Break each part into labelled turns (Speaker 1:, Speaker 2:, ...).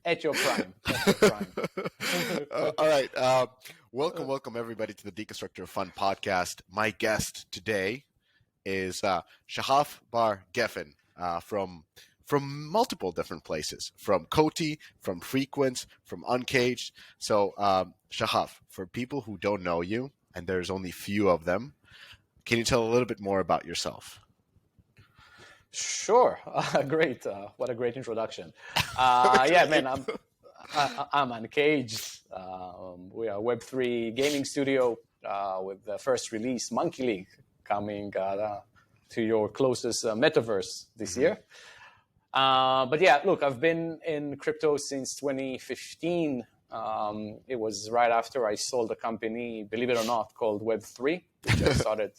Speaker 1: At your prime. At your prime.
Speaker 2: All right. Welcome everybody to the Deconstructor of Fun podcast. My guest today is Shahaf Bar Geffen from multiple different places, from Koti, from Frequence, from UnCaged. So Shahaf, for people who don't know you, and there's only few of them, can you tell a little bit more about yourself?
Speaker 1: Sure. Great. What a great introduction. Yeah, man, I'm UnCaged. We are a Web3 gaming studio with the first release, Monkey League, coming to your closest metaverse this year. But yeah, look, I've been in crypto since 2015. It was right after I sold a company, believe it or not, called Web3, which I started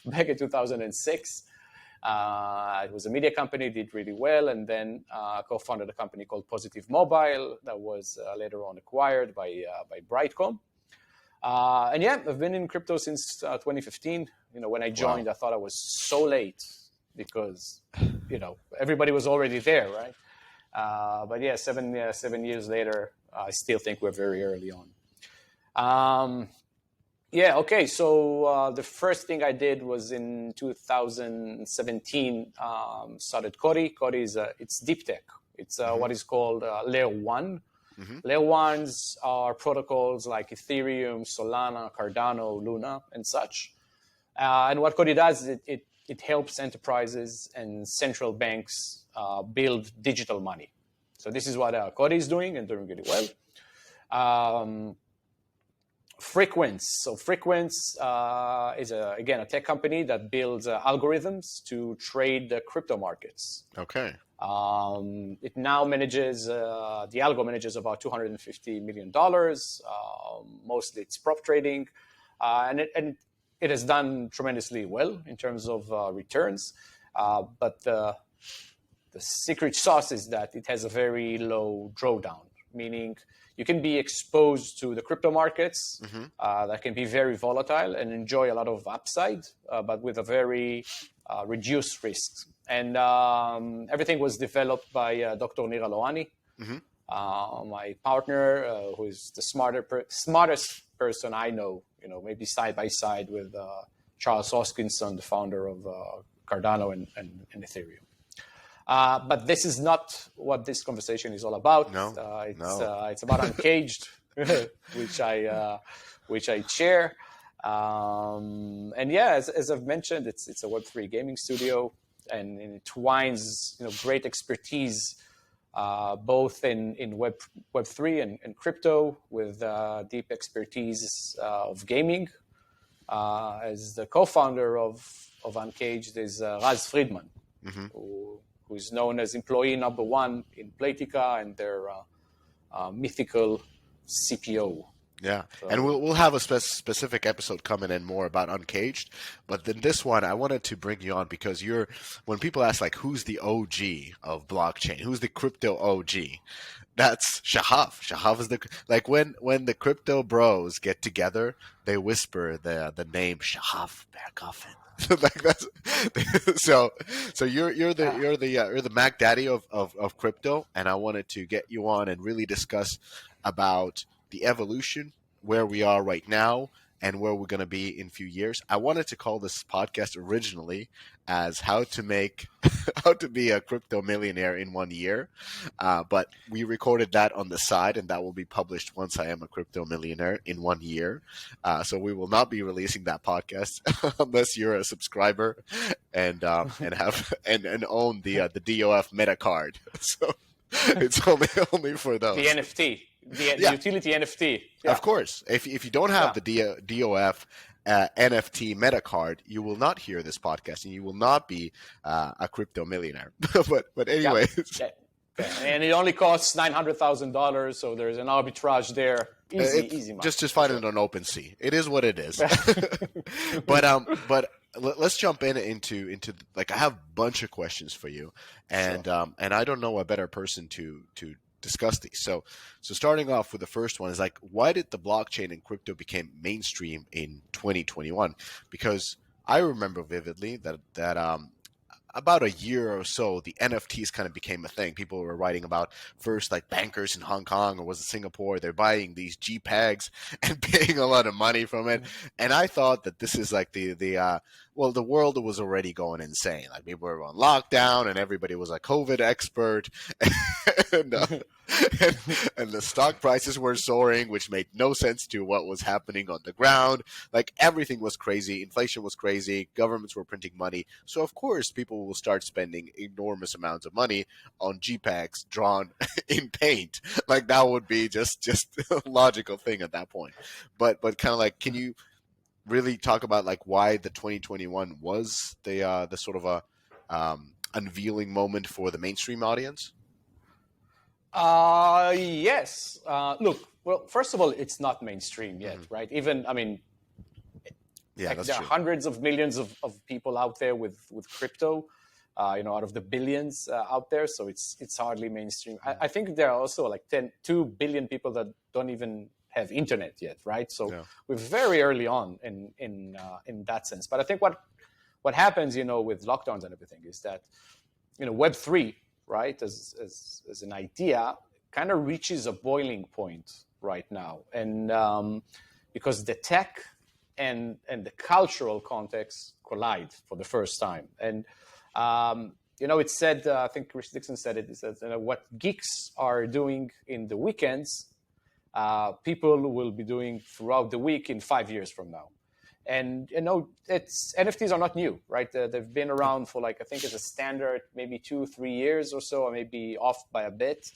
Speaker 1: back in 2006. It was a media company, did really well, and then co-founded a company called Positive Mobile that was later on acquired by Brightcom. And yeah, I've been in crypto since 2015. When I joined, I thought I was so late because, everybody was already there, right? But yeah, 7 years later, I still think we're very early on. Yeah, okay. So the first thing I did was in 2017, started Koti. Koti it's deep tech. It's what is called layer one. Mm-hmm. Layer ones are protocols like Ethereum, Solana, Cardano, Luna, and such. And what Koti does, it helps enterprises and central banks build digital money. So this is what Koti is doing and doing really well. Frequence. So Frequence is, again, a tech company that builds algorithms to trade the crypto markets.
Speaker 2: Okay.
Speaker 1: It now manages, the algo manages about $250 million. Mostly it's prop trading. And it has done tremendously well in terms of returns. But the secret sauce is that it has a very low drawdown, meaning you can be exposed to the crypto markets that can be very volatile and enjoy a lot of upside, but with a very reduced risk. And everything was developed by Dr. Nira Lohani, my partner, who is the smartest person I know, maybe side by side with Charles Hoskinson, the founder of Cardano and Ethereum. But this is not what this conversation is all about.
Speaker 2: No,
Speaker 1: it's about UnCaged, which I chair. And yeah, as I've mentioned, it's a Web3 gaming studio, and it twines great expertise both in Web3 and crypto with deep expertise of gaming. As the co-founder of UnCaged is Raz Friedman, who is known as employee number one in Playtika and their mythical CPO.
Speaker 2: Yeah, so, and we'll have a specific episode coming in more about UnCaged, but then this one I wanted to bring you on because when people ask like who's the OG of blockchain, who's the crypto OG, that's Shahaf. Shahaf is when the crypto bros get together, they whisper the name Shahaf Geffen. So you're the Mac Daddy of crypto, and I wanted to get you on and really discuss about the evolution, where we are right now, and where we're going to be in a few years. I wanted to call this podcast originally as how to be a crypto millionaire in 1 year. But we recorded that on the side, and that will be published once I am a crypto millionaire in 1 year. So we will not be releasing that podcast unless you're a subscriber and own the DOF meta card. So it's only for those.
Speaker 1: The NFT. The utility NFT. Yeah.
Speaker 2: Of course. If you don't have the DOF NFT meta card, you will not hear this podcast and you will not be a crypto millionaire. but anyways.
Speaker 1: Yeah. And it only costs $900,000, so there's an arbitrage there. Easy money.
Speaker 2: Just find it on OpenSea. It is what it is. But let's jump into like I have a bunch of questions for you, and I don't know a better person to discuss these. So starting off with the first one is like, why did the blockchain and crypto became mainstream in 2021? Because I remember vividly that about a year or so, the NFTs kind of became a thing. People were writing about first like bankers in Hong Kong or was it Singapore? They're buying these JPEGs and paying a lot of money from it. And I thought that this is like well, the world was already going insane. Like people were on lockdown and everybody was a COVID expert. and, and, and the stock prices were soaring, which made no sense to what was happening on the ground. Like everything was crazy. Inflation was crazy. Governments were printing money. So of course people will start spending enormous amounts of money on JPEGs drawn in paint. Like that would be just a logical thing at that point. But kind of like, can you really talk about like why the 2021 was the sort of a unveiling moment for the mainstream audience?
Speaker 1: Yes. Look, well, first of all, it's not mainstream yet, right? Even, I mean,
Speaker 2: Yeah,
Speaker 1: there
Speaker 2: that's
Speaker 1: are
Speaker 2: true.
Speaker 1: hundreds of millions of people out there with crypto, out of the billions out there. So it's hardly mainstream. I think there are also like 2 billion people that don't even have internet yet, right? So we're very early on in that sense. But I think what happens, with lockdowns and everything is that, Web3, right, as an idea, kind of reaches a boiling point right now, and because the tech and the cultural context collide for the first time, and it's said, I think Chris Dixon said it, what geeks are doing in the weekends, people will be doing throughout the week in 5 years from now. And NFTs are not new, right? They've been around for I think as a standard, maybe 2-3 years or so, or maybe off by a bit.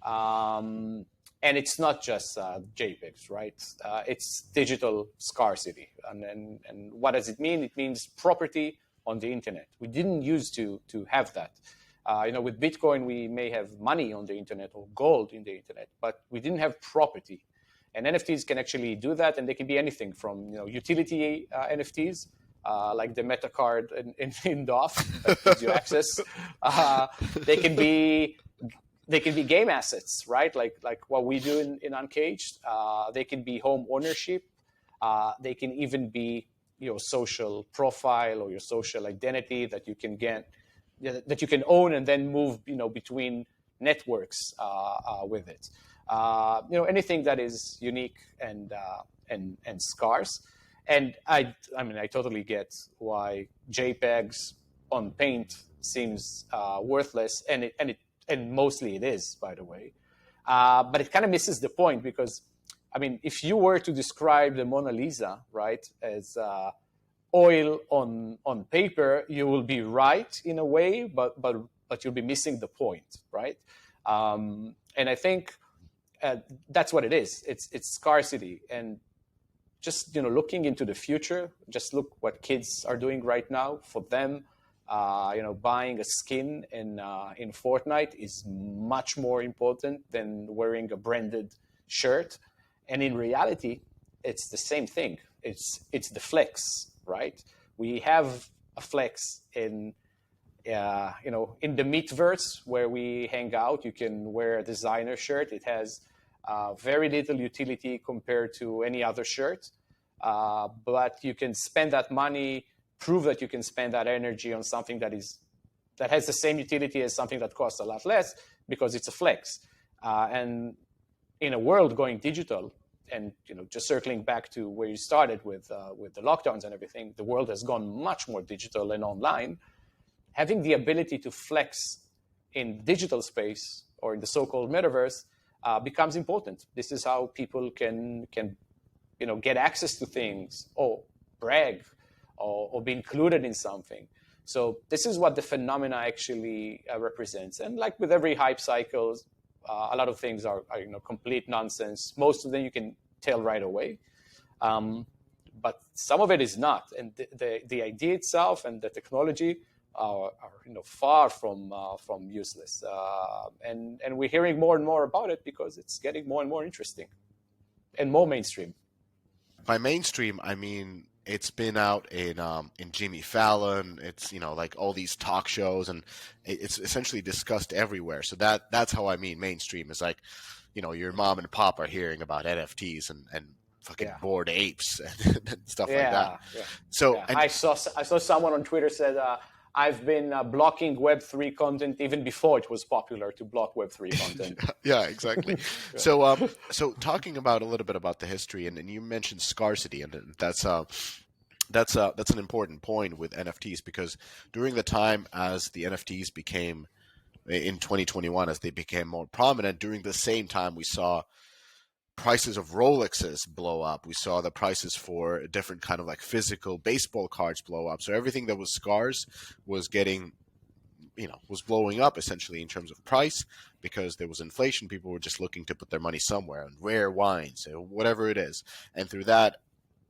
Speaker 1: And it's not just JPEGs, right? It's digital scarcity. And what does it mean? It means property on the internet. We didn't used to have that. With Bitcoin, we may have money on the internet or gold in the internet, but we didn't have property. And NFTs can actually do that, and they can be anything from utility NFTs, like the Meta card in DOF that gives you access. They can be game assets, right? Like what we do in UnCaged. They can be home ownership. They can even be your social profile or your social identity that you can get, that you can own and then move between networks with it. Anything that is unique and scarce. And I totally get why JPEGs on Paint seems worthless, and mostly it is, by the way. But it kind of misses the point because, if you were to describe the Mona Lisa, right, as oil on paper, you will be right in a way, but you'll be missing the point, right? And I think that's what it is. It's scarcity, and just looking into the future. Just look what kids are doing right now. For them, buying a skin in Fortnite is much more important than wearing a branded shirt. And in reality, it's the same thing. It's the flex, right? We have a flex in in the Meatverse where we hang out. You can wear a designer shirt. It has very little utility compared to any other shirt, but you can spend that money, prove that you can spend that energy on something that has the same utility as something that costs a lot less because it's a flex. And in a world going digital, and just circling back to where you started with the lockdowns and everything, the world has gone much more digital and online. Having the ability to flex in digital space or in the so-called metaverse becomes important. This is how people can get access to things or brag or be included in something. So this is what the phenomena actually represents. And like with every hype cycle, a lot of things are complete nonsense. Most of them you can tell right away, but some of it is not. And the idea itself and the technology are far from useless. And we're hearing more and more about it because it's getting more and more interesting and more mainstream.
Speaker 2: By mainstream, I mean it's been out in Jimmy Fallon. It's like all these talk shows, and it's essentially discussed everywhere. So that's how I mean mainstream is like, your mom and pop are hearing about NFTs and fucking bored apes and stuff like that.
Speaker 1: Yeah.
Speaker 2: So
Speaker 1: yeah. I saw someone on Twitter said, I've been blocking Web3 content even before it was popular to block Web3 content.
Speaker 2: Yeah, exactly. So talking about a little bit about the history, and you mentioned scarcity, and that's an important point with NFTs, because during the time as the NFTs became in 2021, as they became more prominent, during the same time we saw prices of Rolexes blow up. We saw the prices for different kind of like physical baseball cards blow up. So everything that was scarce was getting, was blowing up essentially in terms of price, because there was inflation. People were just looking to put their money somewhere, and rare wines, whatever it is. And through that,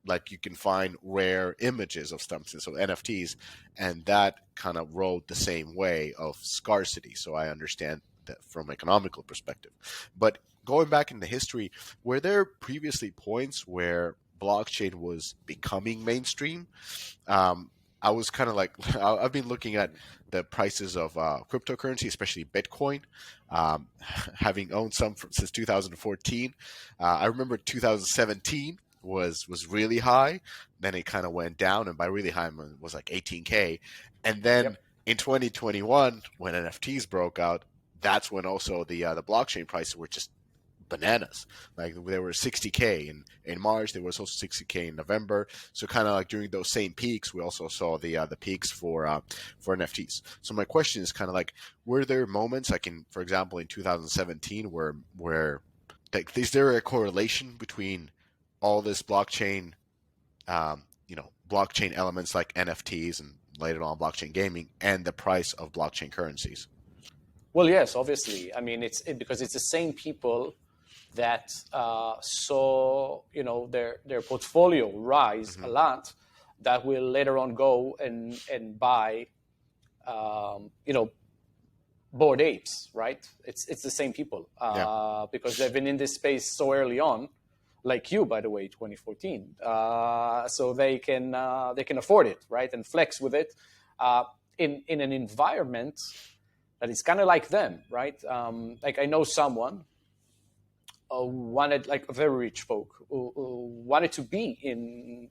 Speaker 2: like, you can find rare images of something, so NFTs, and that kind of rode the same way of scarcity. So I understand that from economical perspective. But going back into history, were there previously points where blockchain was becoming mainstream? I was kind of like, I've been looking at the prices of cryptocurrency, especially Bitcoin, having owned some since 2014. I remember 2017 was really high. Then it kind of went down, and by really high, it was like 18K. And then in 2021, when NFTs broke out, that's when also the blockchain prices were just bananas. Like, they were 60K in March. There was also 60K in November. So kind of like during those same peaks, we also saw the peaks for NFTs. So my question is kind of like, were there moments like for example, in 2017 where like, is there a correlation between all this blockchain, blockchain elements like NFTs and later on blockchain gaming, and the price of blockchain currencies?
Speaker 1: Well, yes, obviously. I mean, because it's the same people that saw, their portfolio rise a lot, that will later on go and buy, Bored Apes, right? It's the same people, because they've been in this space so early on, like you, by the way, 2014. So they can afford it, right, and flex with it in an environment that is kind of like them, right? Like, I know someone wanted, like, a very rich folk who wanted to be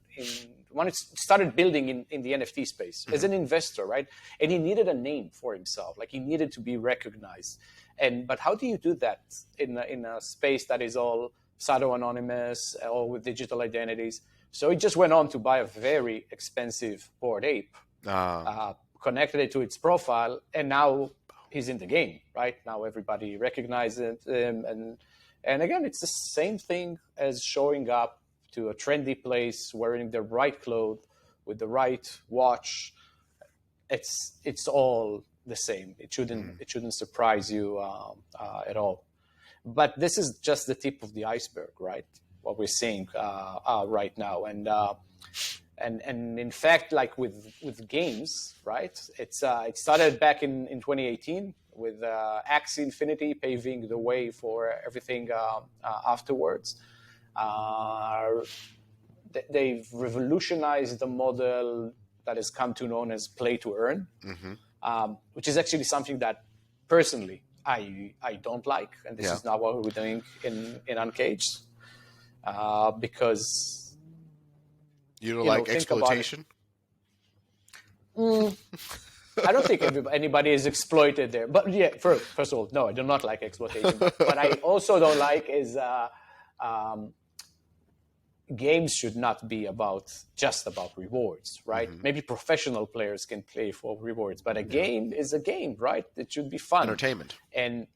Speaker 1: started building in the NFT space as an investor, right? And he needed a name for himself, like, he needed to be recognized. But how do you do that in a space that is all pseudo-anonymous or with digital identities? So he just went on to buy a very expensive Bored Ape, connected it to its profile, and now he's in the game, right? Now everybody recognizes him, and again, it's the same thing as showing up to a trendy place, wearing the right clothes, with the right watch. It's all the same. It shouldn't surprise you at all. But this is just the tip of the iceberg, right? What we're seeing right now, and in fact, like with games, right? It started back in 2018 with Axie Infinity paving the way for everything afterwards. They've revolutionized the model that has come to known as play to earn, which is actually something that personally I don't like, and this is not what we're doing in UnCaged, because
Speaker 2: you don't like exploitation.
Speaker 1: I don't think anybody is exploited there. But yeah, first of all, no, I do not like exploitation. But what I also don't like is games should not be just about rewards, right? Maybe professional players can play for rewards, but a game is a game, right? It should be fun.
Speaker 2: Entertainment.
Speaker 1: And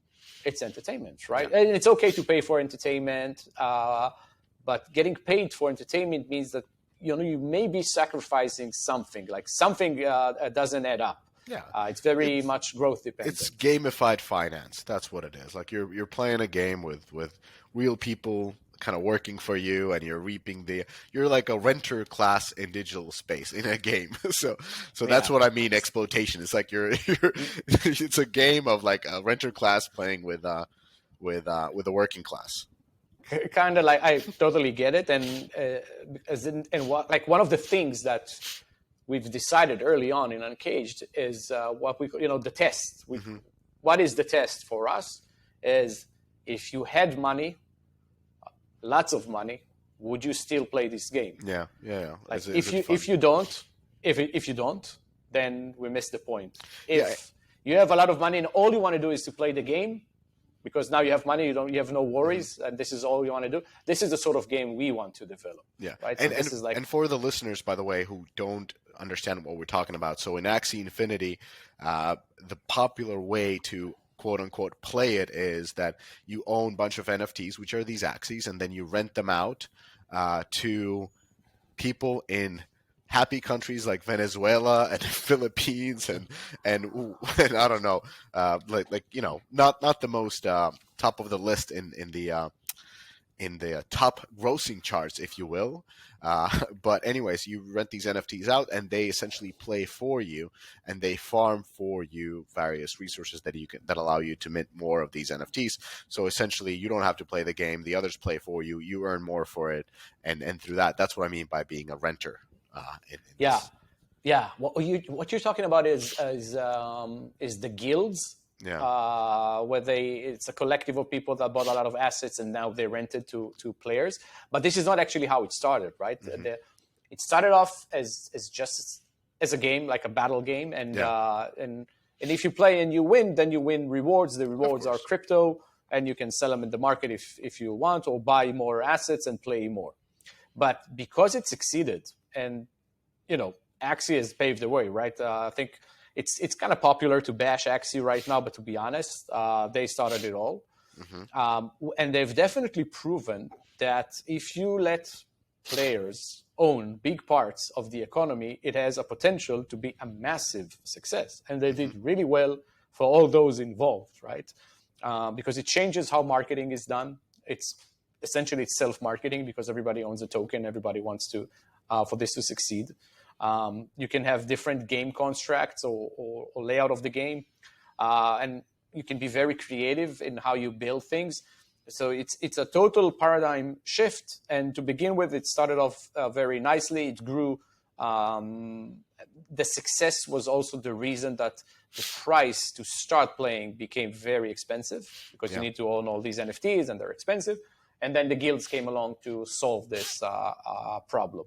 Speaker 1: it's entertainment, right? Yeah. And it's okay to pay for entertainment, but getting paid for entertainment means that you may be sacrificing something, like something doesn't add up.
Speaker 2: Yeah,
Speaker 1: it's very much growth dependent.
Speaker 2: It's gamified finance. That's what it is. Like, you're playing a game with real people kind of working for you, and you're reaping you're like a renter class in digital space in a game. So that's what I mean. Exploitation. It's like it's a game of like a renter class playing with a working class.
Speaker 1: Kind of like, I totally get it, like one of the things that we've decided early on in UnCaged is what we call, the test. What is the test for us? Is if you had money, lots of money, would you still play this game?
Speaker 2: Yeah.
Speaker 1: Like, if you don't, then we miss the point.
Speaker 2: Yeah.
Speaker 1: If you have a lot of money and all you want to do is to play the game, because now you have money, you have no worries, and this is all you want to do. This is the sort of game we want to develop.
Speaker 2: Yeah,
Speaker 1: right.
Speaker 2: And,
Speaker 1: so this is like,
Speaker 2: and for the listeners, by the way, who don't understand what we're talking about, so in Axie Infinity, the popular way to quote unquote play it is that you own a bunch of NFTs, which are these Axies, and then you rent them out to people in happy countries like Venezuela and Philippines and I don't know, like you know, not the most top of the list in the top grossing charts, if you will. But anyways, you rent these NFTs out, and they essentially play for you, and they farm for you various resources that allow you to mint more of these NFTs. So essentially, you don't have to play the game; the others play for you. You earn more for it, and through that's what I mean by being a renter.
Speaker 1: Yeah. What you're talking about is the guilds.
Speaker 2: Yeah.
Speaker 1: Where it's a collective of people that bought a lot of assets and now they rented to players. But this is not actually how it started, right? It started off as just as a game, like a battle game, and if you play and you win, then you win rewards. The rewards are crypto, and you can sell them in the market if you want, or buy more assets and play more. But because it succeeded, and Axie has paved the way, right? I think it's kind of popular to bash Axie right now, but to be honest, they started it all. And they've definitely proven that if you let players own big parts of the economy, it has a potential to be a massive success. And they did really well for all those involved, right? Because it changes how marketing is done. It's essentially self-marketing because everybody owns a token. Everybody wants to for this to succeed. You can have different game constructs or layout of the game, and you can be very creative in how you build things. So it's a total paradigm shift. And to begin with, it started off very nicely. It grew. The success was also the reason that the price to start playing became very expensive because you need to own all these NFTs and they're expensive. And then the guilds came along to solve this problem.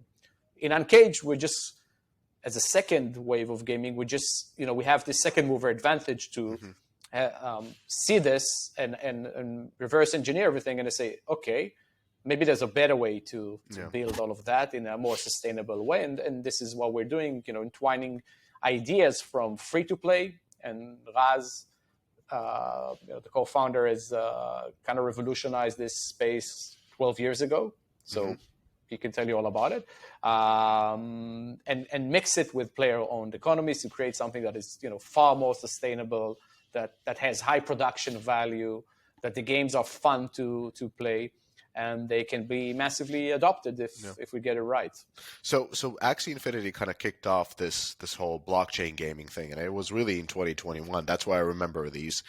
Speaker 1: In UnCaged, we're just, as a second wave of gaming, we just, we have this second mover advantage to see this and reverse engineer everything and to say, okay, maybe there's a better way to build all of that in a more sustainable way. And this is what we're doing, entwining ideas from free to play. And Raz, the co-founder, has kind of revolutionized this space 12 years ago. So he can tell you all about it, and mix it with player-owned economies to create something that is, far more sustainable, that has high production value, that the games are fun to play, and they can be massively adopted if we get it right.
Speaker 2: So Axie Infinity kind of kicked off this whole blockchain gaming thing, and it was really in 2021. That's why I remember these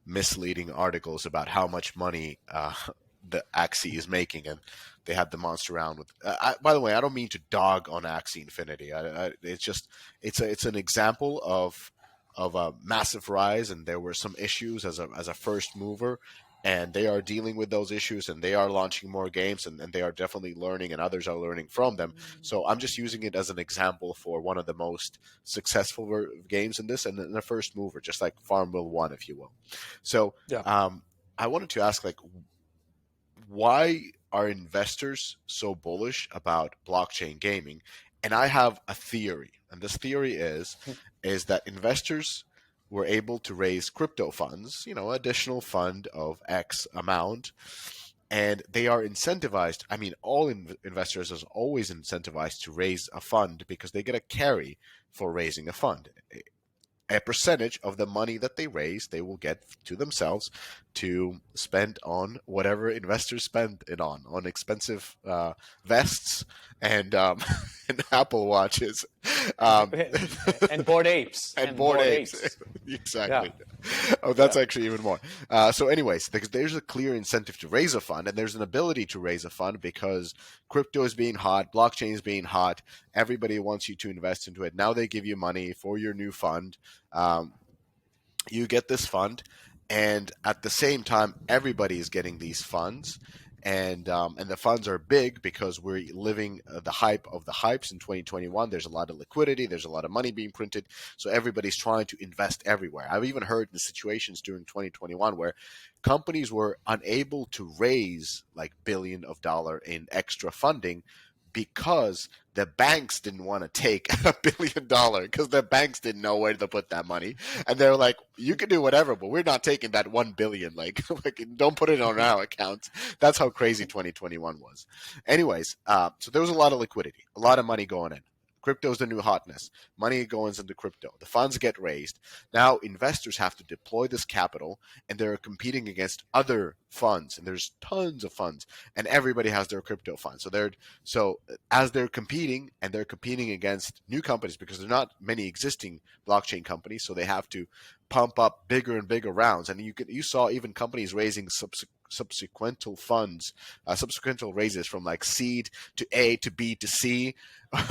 Speaker 2: misleading articles about how much money the Axie is making, and they had the monster round with. By the way, I don't mean to dog on Axie Infinity. It's an example of a massive rise, and there were some issues as a first mover, and they are dealing with those issues, and they are launching more games, and they are definitely learning, and others are learning from them. So I'm just using it as an example for one of the most successful games in this, and a first mover, just like Farmville 1, if you will. So I wanted to ask, why are investors so bullish about blockchain gaming? And I have a theory, and this theory is that investors were able to raise crypto funds, additional fund of X amount, and they are incentivized. I mean, all investors are always incentivized to raise a fund because they get a carry for raising a fund. A percentage of the money that they raise, they will get to themselves to spend on whatever investors spend it on expensive vests and Apple watches,
Speaker 1: and bored apes,
Speaker 2: and bored apes. Exactly. Yeah. Oh, that's actually even more. So, anyways, there's a clear incentive to raise a fund, and there's an ability to raise a fund because crypto is being hot, blockchain is being hot. Everybody wants you to invest into it. Now they give you money for your new fund. You get this fund, and at the same time, everybody is getting these funds, and the funds are big because we're living the hype of the hypes in 2021. There's a lot of liquidity, there's a lot of money being printed, so everybody's trying to invest everywhere. I've even heard the situations during 2021 where companies were unable to raise like billion of dollar in extra funding because the banks didn't want to take $1 billion because the banks didn't know where to put that money, and they're like, "You can do whatever, but we're not taking that 1 billion. Like, like don't put it on our accounts." That's how crazy 2021 was. Anyways, so there was a lot of liquidity, a lot of money going in. Crypto is the new hotness. Money goes into crypto. The funds get raised. Now investors have to deploy this capital, and they're competing against other funds. And there's tons of funds, and everybody has their crypto fund. So as they're competing, and they're competing against new companies because there's not many existing blockchain companies, so they have to pump up bigger and bigger rounds. And you saw even companies raising subsequential funds, subsequential raises from like seed to A to B to C,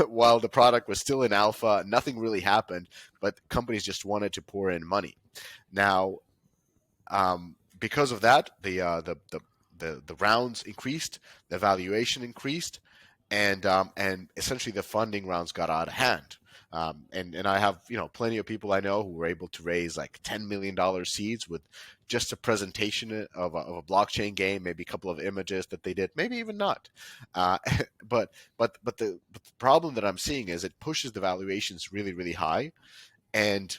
Speaker 2: while the product was still in alpha. Nothing really happened, but companies just wanted to pour in money. Now, because of that, the rounds increased, the valuation increased, and essentially the funding rounds got out of hand. And I have plenty of people I know who were able to raise like $10 million seeds with just a presentation of a blockchain game, maybe a couple of images that they did, maybe even not. But the problem that I'm seeing is it pushes the valuations really, really high, and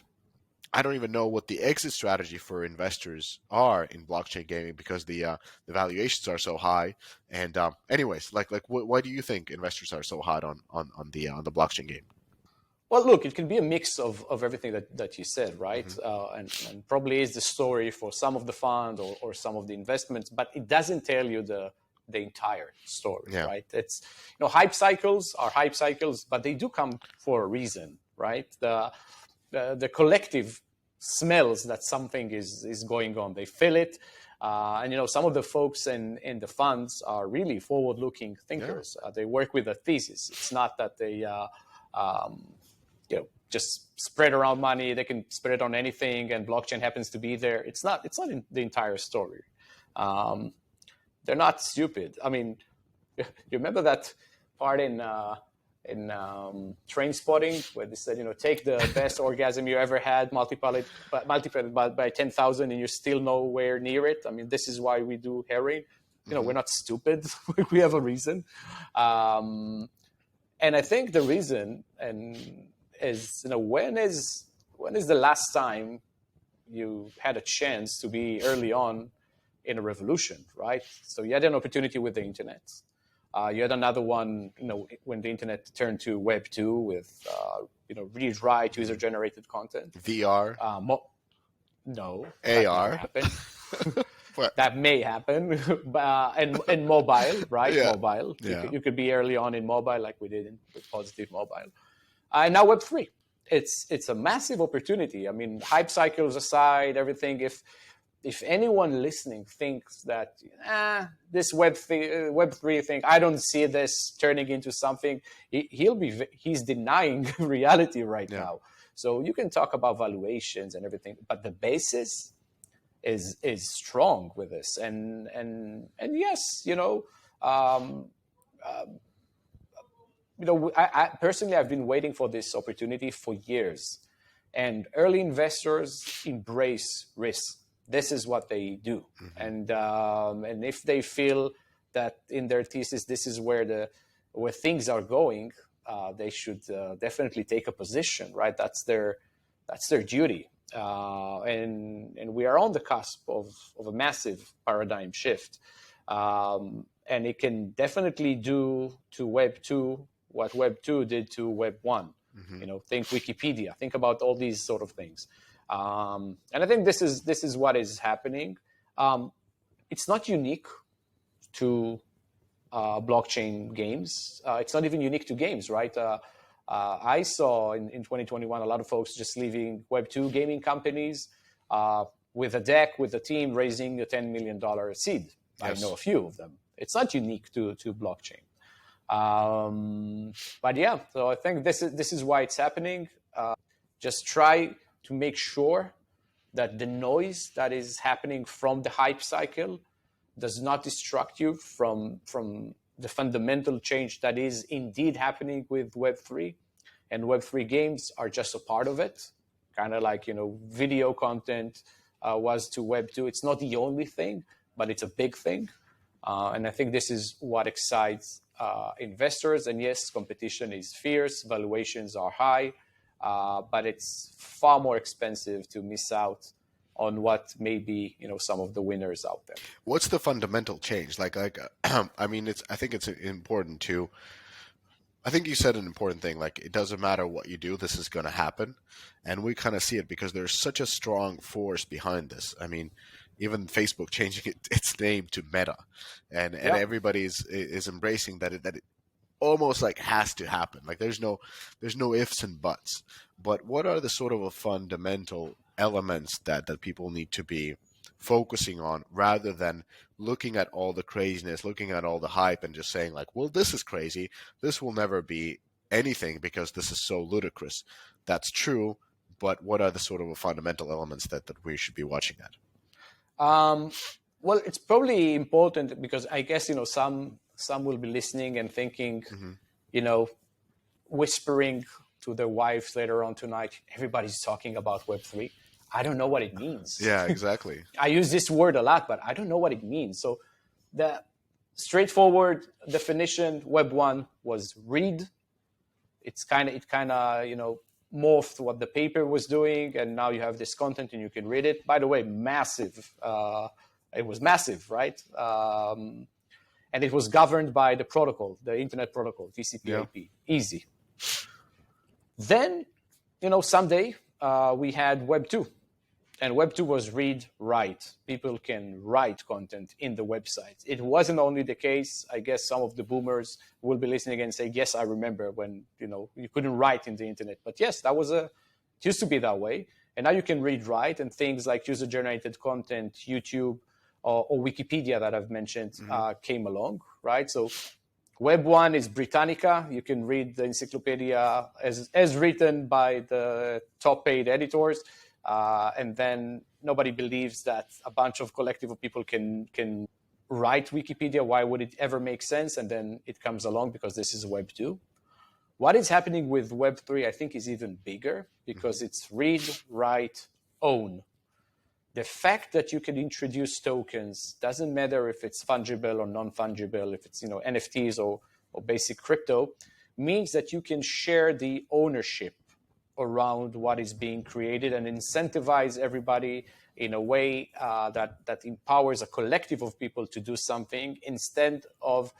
Speaker 2: I don't even know what the exit strategy for investors are in blockchain gaming because the valuations are so high. And anyways, why do you think investors are so hot on the blockchain game?
Speaker 1: Well, look, it can be a mix of everything that you said, right? And probably is the story for some of the fund or some of the investments, but it doesn't tell you the entire story, right? It's hype cycles are hype cycles, but they do come for a reason, right? The collective smells that something is going on. They feel it. And some of the folks in the funds are really forward-looking thinkers. They work with a thesis. It's not that they just spread around money. They can spread it on anything, and blockchain happens to be there. It's not in the entire story. They're not stupid. I mean, you remember that part in Train Spotting where they said, take the best orgasm you ever had, multiply it by 10,000, and you're still nowhere near it. I mean, this is why we do heroin. We're not stupid. We have a reason. And I think the reason is, when is the last time you had a chance to be early on in a revolution, right? So you had an opportunity with the internet. You had another one, when the internet turned to Web 2 with, read-write, user-generated content.
Speaker 2: VR?
Speaker 1: No.
Speaker 2: AR?
Speaker 1: That may happen. And mobile, right?
Speaker 2: Yeah.
Speaker 1: Mobile.
Speaker 2: Yeah.
Speaker 1: You could be early on in mobile like we did with Positive Mobile. And now Web 3. It's a massive opportunity. I mean, hype cycles aside, everything, if anyone listening thinks that this Web 3 thing, I don't see this turning into something, he's denying reality right now. So you can talk about valuations and everything, but the basis is strong with this. And yes, I personally, I've been waiting for this opportunity for years, and early investors embrace risk. This is what they do, and if they feel that in their thesis this is where things are going, they should definitely take a position, right? That's their duty, and we are on the cusp of a massive paradigm shift, and it can definitely do to Web 2 what Web 2 did to Web 1. Think Wikipedia. Think about all these sort of things. And I think this is what is happening. It's not unique to blockchain games. It's not even unique to games, right? I saw in 2021 a lot of folks just leaving Web 2 gaming companies with a deck, with a team raising a $10 million seed. Yes. I know a few of them. It's not unique to blockchain. But yeah, so I think this is why it's happening. Just try to make sure that the noise that is happening from the hype cycle does not distract you from the fundamental change that is indeed happening with Web3. And Web3 games are just a part of it, kind of like, video content was to Web2. It's not the only thing, but it's a big thing. And I think this is what excites investors. And yes, competition is fierce, valuations are high, but it's far more expensive to miss out on what may be, some of the winners out there.
Speaker 2: What's the fundamental change? I mean, I think it's important to. I think you said an important thing. Like, it doesn't matter what you do, this is going to happen, and we kind of see it because there's such a strong force behind this. I mean, even Facebook changing its name to Meta, and everybody is embracing that it almost like has to happen. Like, there's no ifs and buts. But what are the sort of a fundamental elements that people need to be focusing on, rather than looking at all the craziness, looking at all the hype and just saying like, well, this is crazy, this will never be anything because this is so ludicrous? That's true, but what are the sort of fundamental elements that we should be watching at?
Speaker 1: Well, it's probably important because I guess, some will be listening and thinking, whispering to their wives later on tonight, everybody's talking about Web3. I don't know what it means.
Speaker 2: Yeah, exactly.
Speaker 1: I use this word a lot, but I don't know what it means. So the straightforward definition, Web 1 was read. It kind of, morphed what the paper was doing, and now you have this content and you can read it. By the way, massive. It was massive, right? And it was governed by the protocol, the internet protocol, TCP/IP. Easy. Then, someday we had Web 2. And Web 2 was read, write. People can write content in the website. It wasn't only the case. I guess some of the boomers will be listening and say, yes, I remember when, you couldn't write in the internet. But yes, it used to be that way. And now you can read, write, and things like user-generated content, YouTube, or Wikipedia that I've mentioned came along, right? So Web 1 is Britannica. You can read the encyclopedia as written by the top paid editors. And then nobody believes that a bunch of collective of people can write Wikipedia. Why would it ever make sense? And then it comes along because this is Web 2. What is happening with Web 3, I think, is even bigger because it's read, write, own. The fact that you can introduce tokens, doesn't matter if it's fungible or non-fungible, if it's NFTs or basic crypto, means that you can share the ownership around what is being created and incentivize everybody in a way that empowers a collective of people to do something instead of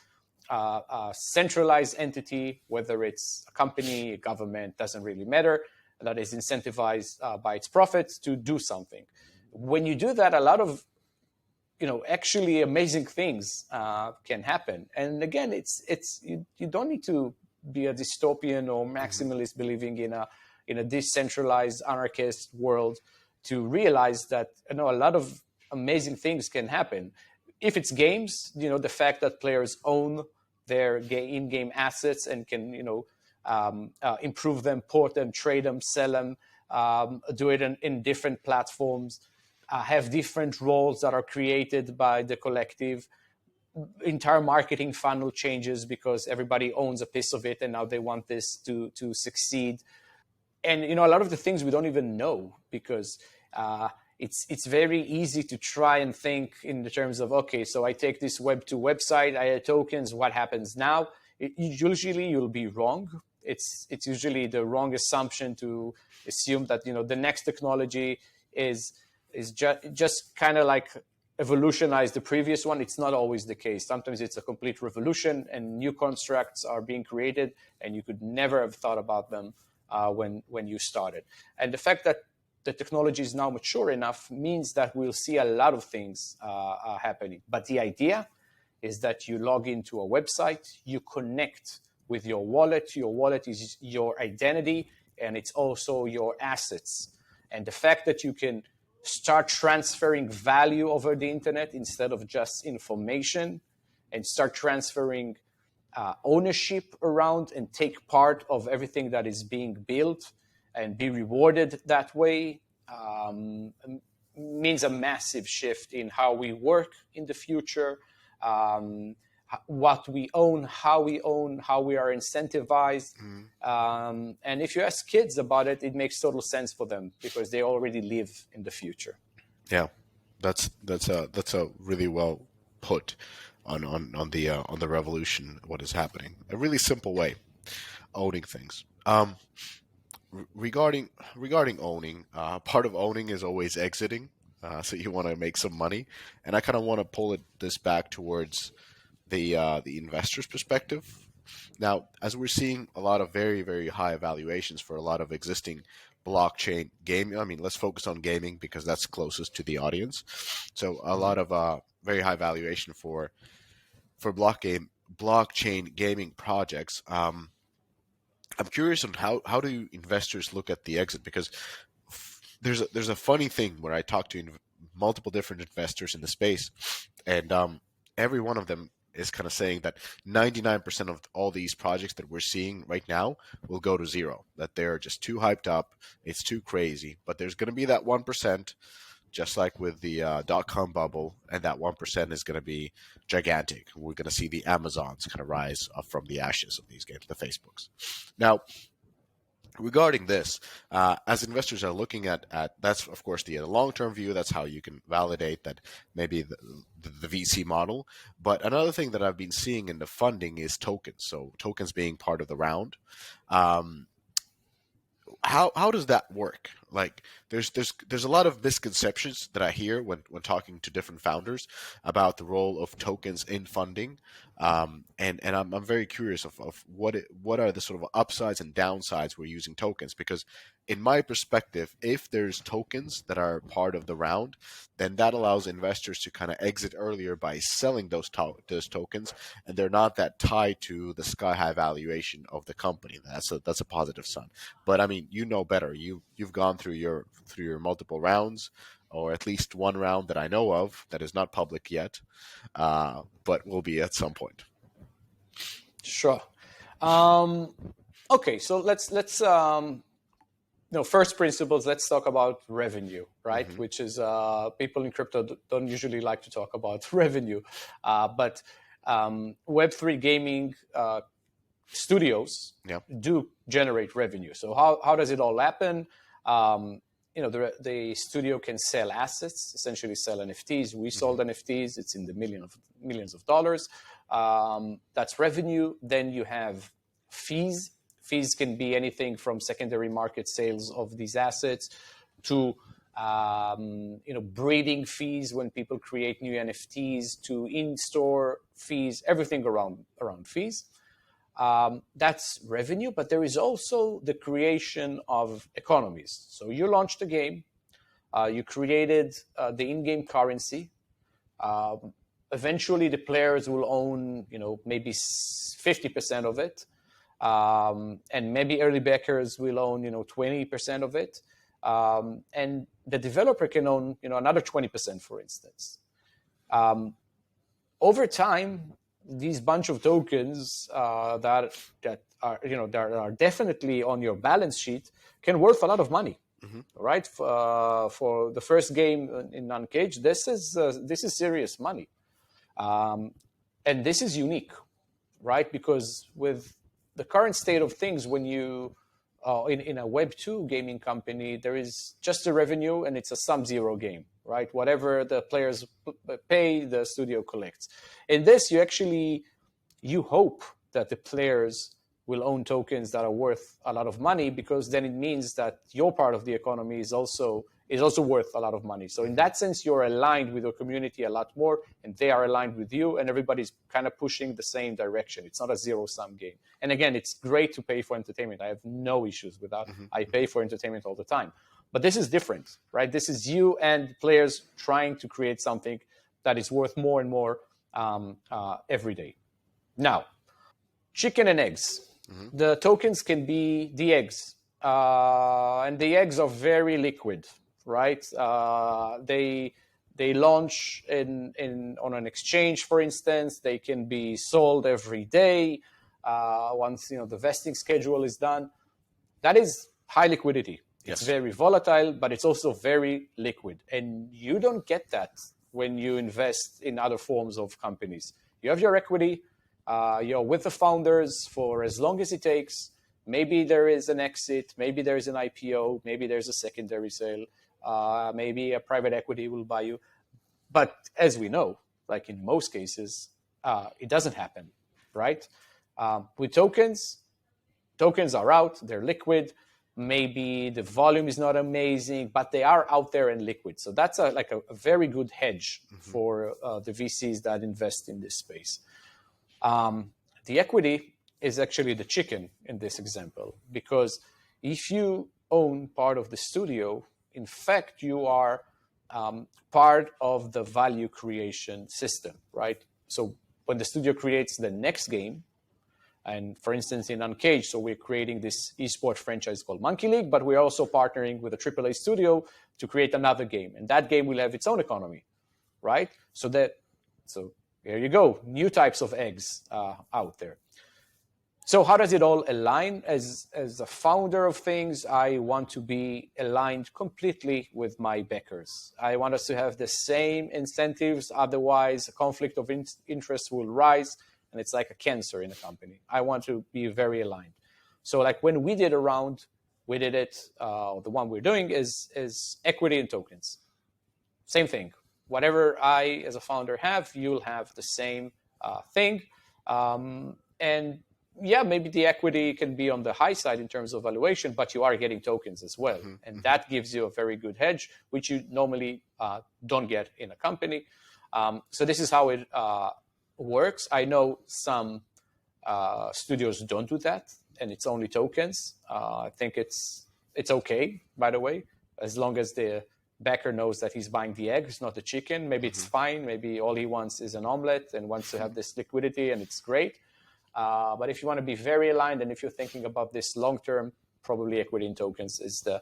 Speaker 1: a centralized entity, whether it's a company, a government, doesn't really matter, that is incentivized by its profits to do something. When you do that, a lot of actually amazing things can happen. And again, you don't need to be a dystopian or maximalist believing in a decentralized anarchist world to realize that a lot of amazing things can happen. If it's games, the fact that players own their in-game assets and can improve them, port them, trade them, sell them, do it in different platforms, have different roles that are created by the collective. Entire marketing funnel changes because everybody owns a piece of it and now they want this to succeed. And a lot of the things we don't even know because it's very easy to try and think in the terms of, okay, so I take this Web 2 website, I add tokens, what happens now? Usually you'll be wrong. It's usually the wrong assumption to assume that the next technology is just kind of like evolutionize the previous one. It's not always the case. Sometimes it's a complete revolution and new constructs are being created and you could never have thought about them when you started. And the fact that the technology is now mature enough means that we'll see a lot of things happening. But the idea is that you log into a website, you connect with your wallet. Your wallet is your identity, and it's also your assets. And the fact that you can start transferring value over the internet instead of just information, and start transferring ownership around and take part of everything that is being built and be rewarded that way, means a massive shift in how we work in the future, what we own, how we are incentivized. And if you ask kids about it, it makes total sense for them because they already live in the future.
Speaker 2: Yeah, that's a really well put on the revolution. What is happening? A really simple way, owning things. Regarding owning, part of owning is always exiting. So you want to make some money, and I kind of want to pull this back towards the investor's perspective. Now, as we're seeing a lot of very, very high valuations for a lot of existing blockchain gaming, I mean, let's focus on gaming because that's closest to the audience. So a lot of very high valuation for blockchain gaming projects. I'm curious on how do investors look at the exit, because there's a funny thing where I talk to multiple different investors in the space, and every one of them is kind of saying that 99% of all these projects that we're seeing right now will go to zero, that they're just too hyped up, it's too crazy. But there's going to be that 1%, just like with the dot-com bubble, and that 1% is going to be gigantic. We're going to see the Amazons kind of rise up from the ashes of these games, the Facebooks. Now, regarding this, as investors are looking at that's of course the long-term view. That's how you can validate that maybe the VC model. But another thing that I've been seeing in the funding is tokens. So tokens being part of the round. How does that work? Like there's a lot of misconceptions that I hear when talking to different founders about the role of tokens in funding, and I'm very curious of what are the sort of upsides and downsides we're using tokens, because in my perspective, if there's tokens that are part of the round, then that allows investors to kind of exit earlier by selling those tokens, and they're not that tied to the sky high valuation of the company. That's a positive sign. But I mean, you know better. You've gone through your multiple rounds, or at least one round that I know of that is not public yet, but will be at some point.
Speaker 1: Sure. Okay, so let's first principles. Let's talk about revenue, right? Mm-hmm. Which is people in crypto don't usually like to talk about revenue, but Web3 gaming studios do generate revenue. So how does it all happen? The studio can sell assets, essentially sell NFTs. We sold NFTs. It's in the millions of dollars. That's revenue. Then you have fees. Fees can be anything from secondary market sales of these assets to breeding fees when people create new NFTs, to in-store fees, everything around fees. That's revenue, but there is also the creation of economies. So you launched a game, you created the in-game currency. Eventually, the players will own, maybe 50% of it, and maybe early backers will own, 20% of it, and the developer can own, another 20%, for instance. Over time, these bunch of tokens that are definitely on your balance sheet can worth a lot of money, right? For the first game in UnCaged, this is serious money, and this is unique, right? Because with the current state of things, when you in a Web2 gaming company, there is just a revenue and it's a sum-zero game, right? Whatever the players pay, the studio collects. In this, you hope that the players will own tokens that are worth a lot of money, because then it means that your part of the economy is also worth a lot of money. So in that sense, you're aligned with your community a lot more, and they are aligned with you, and everybody's kind of pushing the same direction. It's not a zero-sum game. And again, it's great to pay for entertainment. I have no issues with that. I pay for entertainment all the time. But this is different, right? This is you and players trying to create something that is worth more and more every day. Now, chicken and eggs. The tokens can be the eggs, and the eggs are very liquid, right? They launch on an exchange, for instance. They can be sold every day once the vesting schedule is done. That is high liquidity. It's
Speaker 2: Yes.
Speaker 1: very volatile, but it's also very liquid. And you don't get that when you invest in other forms of companies. You have your equity, you're with the founders for as long as it takes. Maybe there is an exit, maybe there's an IPO, maybe there's a secondary sale, maybe a private equity will buy you. But as we know, like in most cases, it doesn't happen, right? With tokens are out, they're liquid. Maybe the volume is not amazing, but they are out there and liquid. So that's a very good hedge for the VCs that invest in this space. The equity is actually the chicken in this example, because if you own part of the studio, in fact, you are part of the value creation system, right? So when the studio creates the next game, and for instance, in UnCaged, so we're creating this esports franchise called Monkey League, but we're also partnering with a AAA studio to create another game. And that game will have its own economy, right? So there you go, new types of eggs out there. So how does it all align? As a founder of things, I want to be aligned completely with my backers. I want us to have the same incentives. Otherwise, a conflict of interest will rise, and it's like a cancer in a company. I want to be very aligned. So like when we did a round, we did it, the one we're doing is equity and tokens. Same thing. Whatever I, as a founder, have, you'll have the same thing. And yeah, maybe the equity can be on the high side in terms of valuation, but you are getting tokens as well. And that gives you a very good hedge, which you normally don't get in a company. So this is how it works. I know some studios don't do that, and it's only tokens. I think it's okay, by the way, as long as the backer knows that he's buying the eggs, not the chicken. Maybe it's fine. Maybe all he wants is an omelet and wants to have this liquidity, and it's great. But if you want to be very aligned, and if you're thinking about this long term, probably equity in tokens is the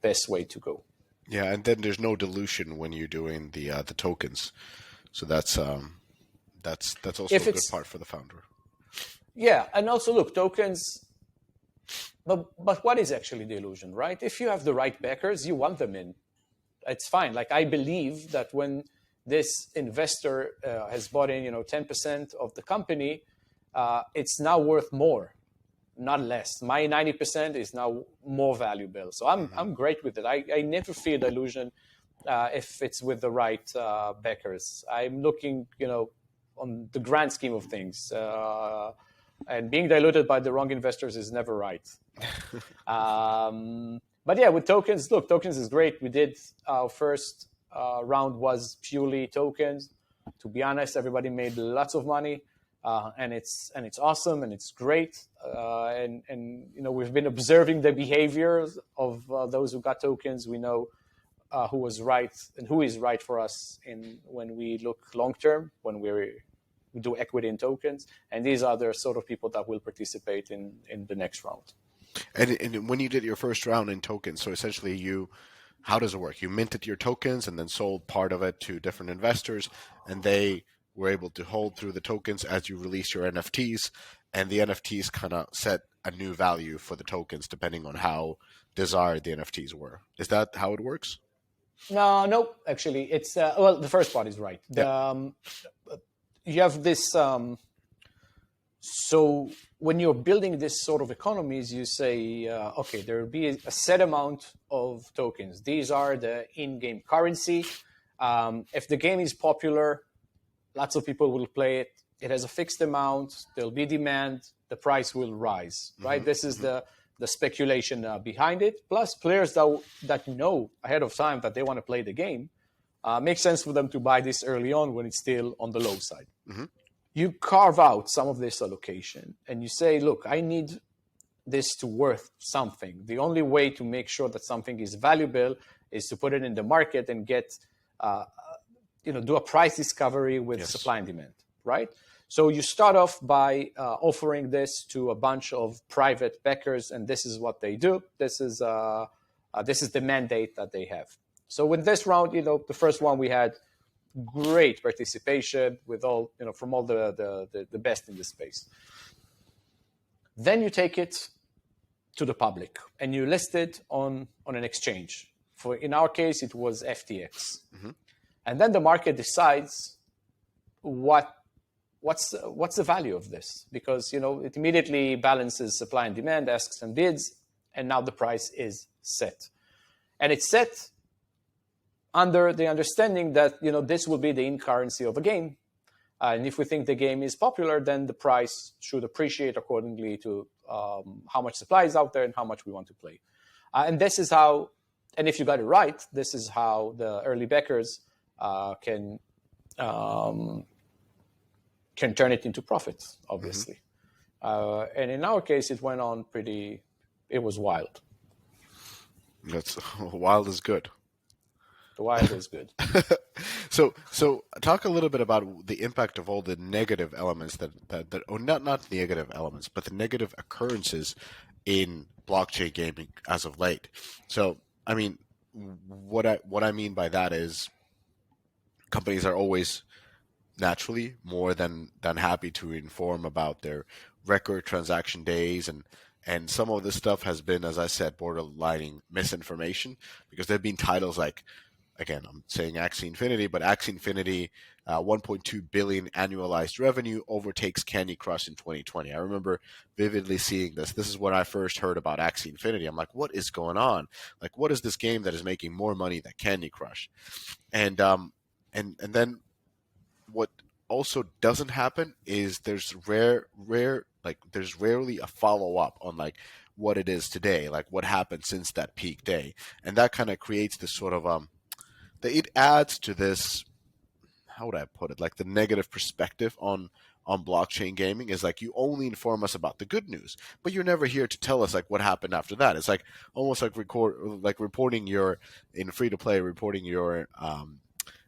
Speaker 1: best way to go.
Speaker 2: Yeah, and then there's no dilution when you're doing the tokens, so that's also a good part for the founder.
Speaker 1: Yeah, and also look, tokens. But what is actually the illusion, right? If you have the right backers, you want them in. It's fine. Like I believe that when this investor has bought in, 10% of the company, it's now worth more, not less. My 90% is now more valuable. So I'm great with it. I never feel delusion if it's with the right backers. I'm looking, on the grand scheme of things. And being diluted by the wrong investors is never right. But yeah, with tokens, look, tokens is great. We did our first round was purely tokens. To be honest, everybody made lots of money. And it's awesome and it's great. And we've been observing the behaviors of those who got tokens. We know who was right and who is right for us when we look long term, when we do equity in tokens. And these are the sort of people that will participate in the next round.
Speaker 2: And when you did your first round in tokens, so essentially how does it work? You minted your tokens and then sold part of it to different investors, and they were able to hold through the tokens as you release your NFTs, and the NFTs kind of set a new value for the tokens depending on how desired the NFTs were. Is that how it works?
Speaker 1: No, actually, it's well, the first part is right. You have this. So when you're building this sort of economies, you say, okay, there will be a set amount of tokens. These are the in-game currency. If the game is popular, lots of people will play it. It has a fixed amount. There'll be demand. The price will rise, right? This is the speculation behind it. Plus, players that know ahead of time that they want to play the game, makes sense for them to buy this early on when it's still on the low side. You carve out some of this allocation and you say, look, I need this to worth something. The only way to make sure that something is valuable is to put it in the market and get do a price discovery with supply and demand, right? So you start off by offering this to a bunch of private backers, and this is what they do. This is the mandate that they have. So with this round, the first one we had great participation with all from all the best in the space. Then you take it to the public, and you list it on an exchange. In our case, it was FTX. And then the market decides what's the value of this, because it immediately balances supply and demand, asks and bids, and now the price is set. And it's set under the understanding that this will be the in currency of a game. And if we think the game is popular, then the price should appreciate accordingly to how much supply is out there and how much we want to play. And this is how, and if you got it right, this is how the early backers can turn it into profits, obviously. And in our case, it went on it was wild.
Speaker 2: That's wild is good.
Speaker 1: The wild is good.
Speaker 2: So talk a little bit about the impact of all the negative elements that or not negative elements, but the negative occurrences in blockchain gaming as of late. So, I mean, what I mean by that is companies are always naturally more than happy to inform about their record transaction days, and some of this stuff has been, as I said, borderlining misinformation, because there have been titles like, again, I'm saying Axie Infinity, but Axie Infinity, 1.2 billion annualized revenue overtakes Candy Crush in 2020. I remember vividly seeing this. This is when I first heard about Axie Infinity. I'm like, what is going on? Like, what is this game that is making more money than Candy Crush? And then what also doesn't happen is there's there's rarely a follow-up on like what it is today, like what happened since that peak day. And that kind of creates this sort of it adds to this, how would I put it, like the negative perspective on blockchain gaming is like, you only inform us about the good news, but you're never here to tell us like what happened after that. It's like almost like reporting your, in free to play, reporting your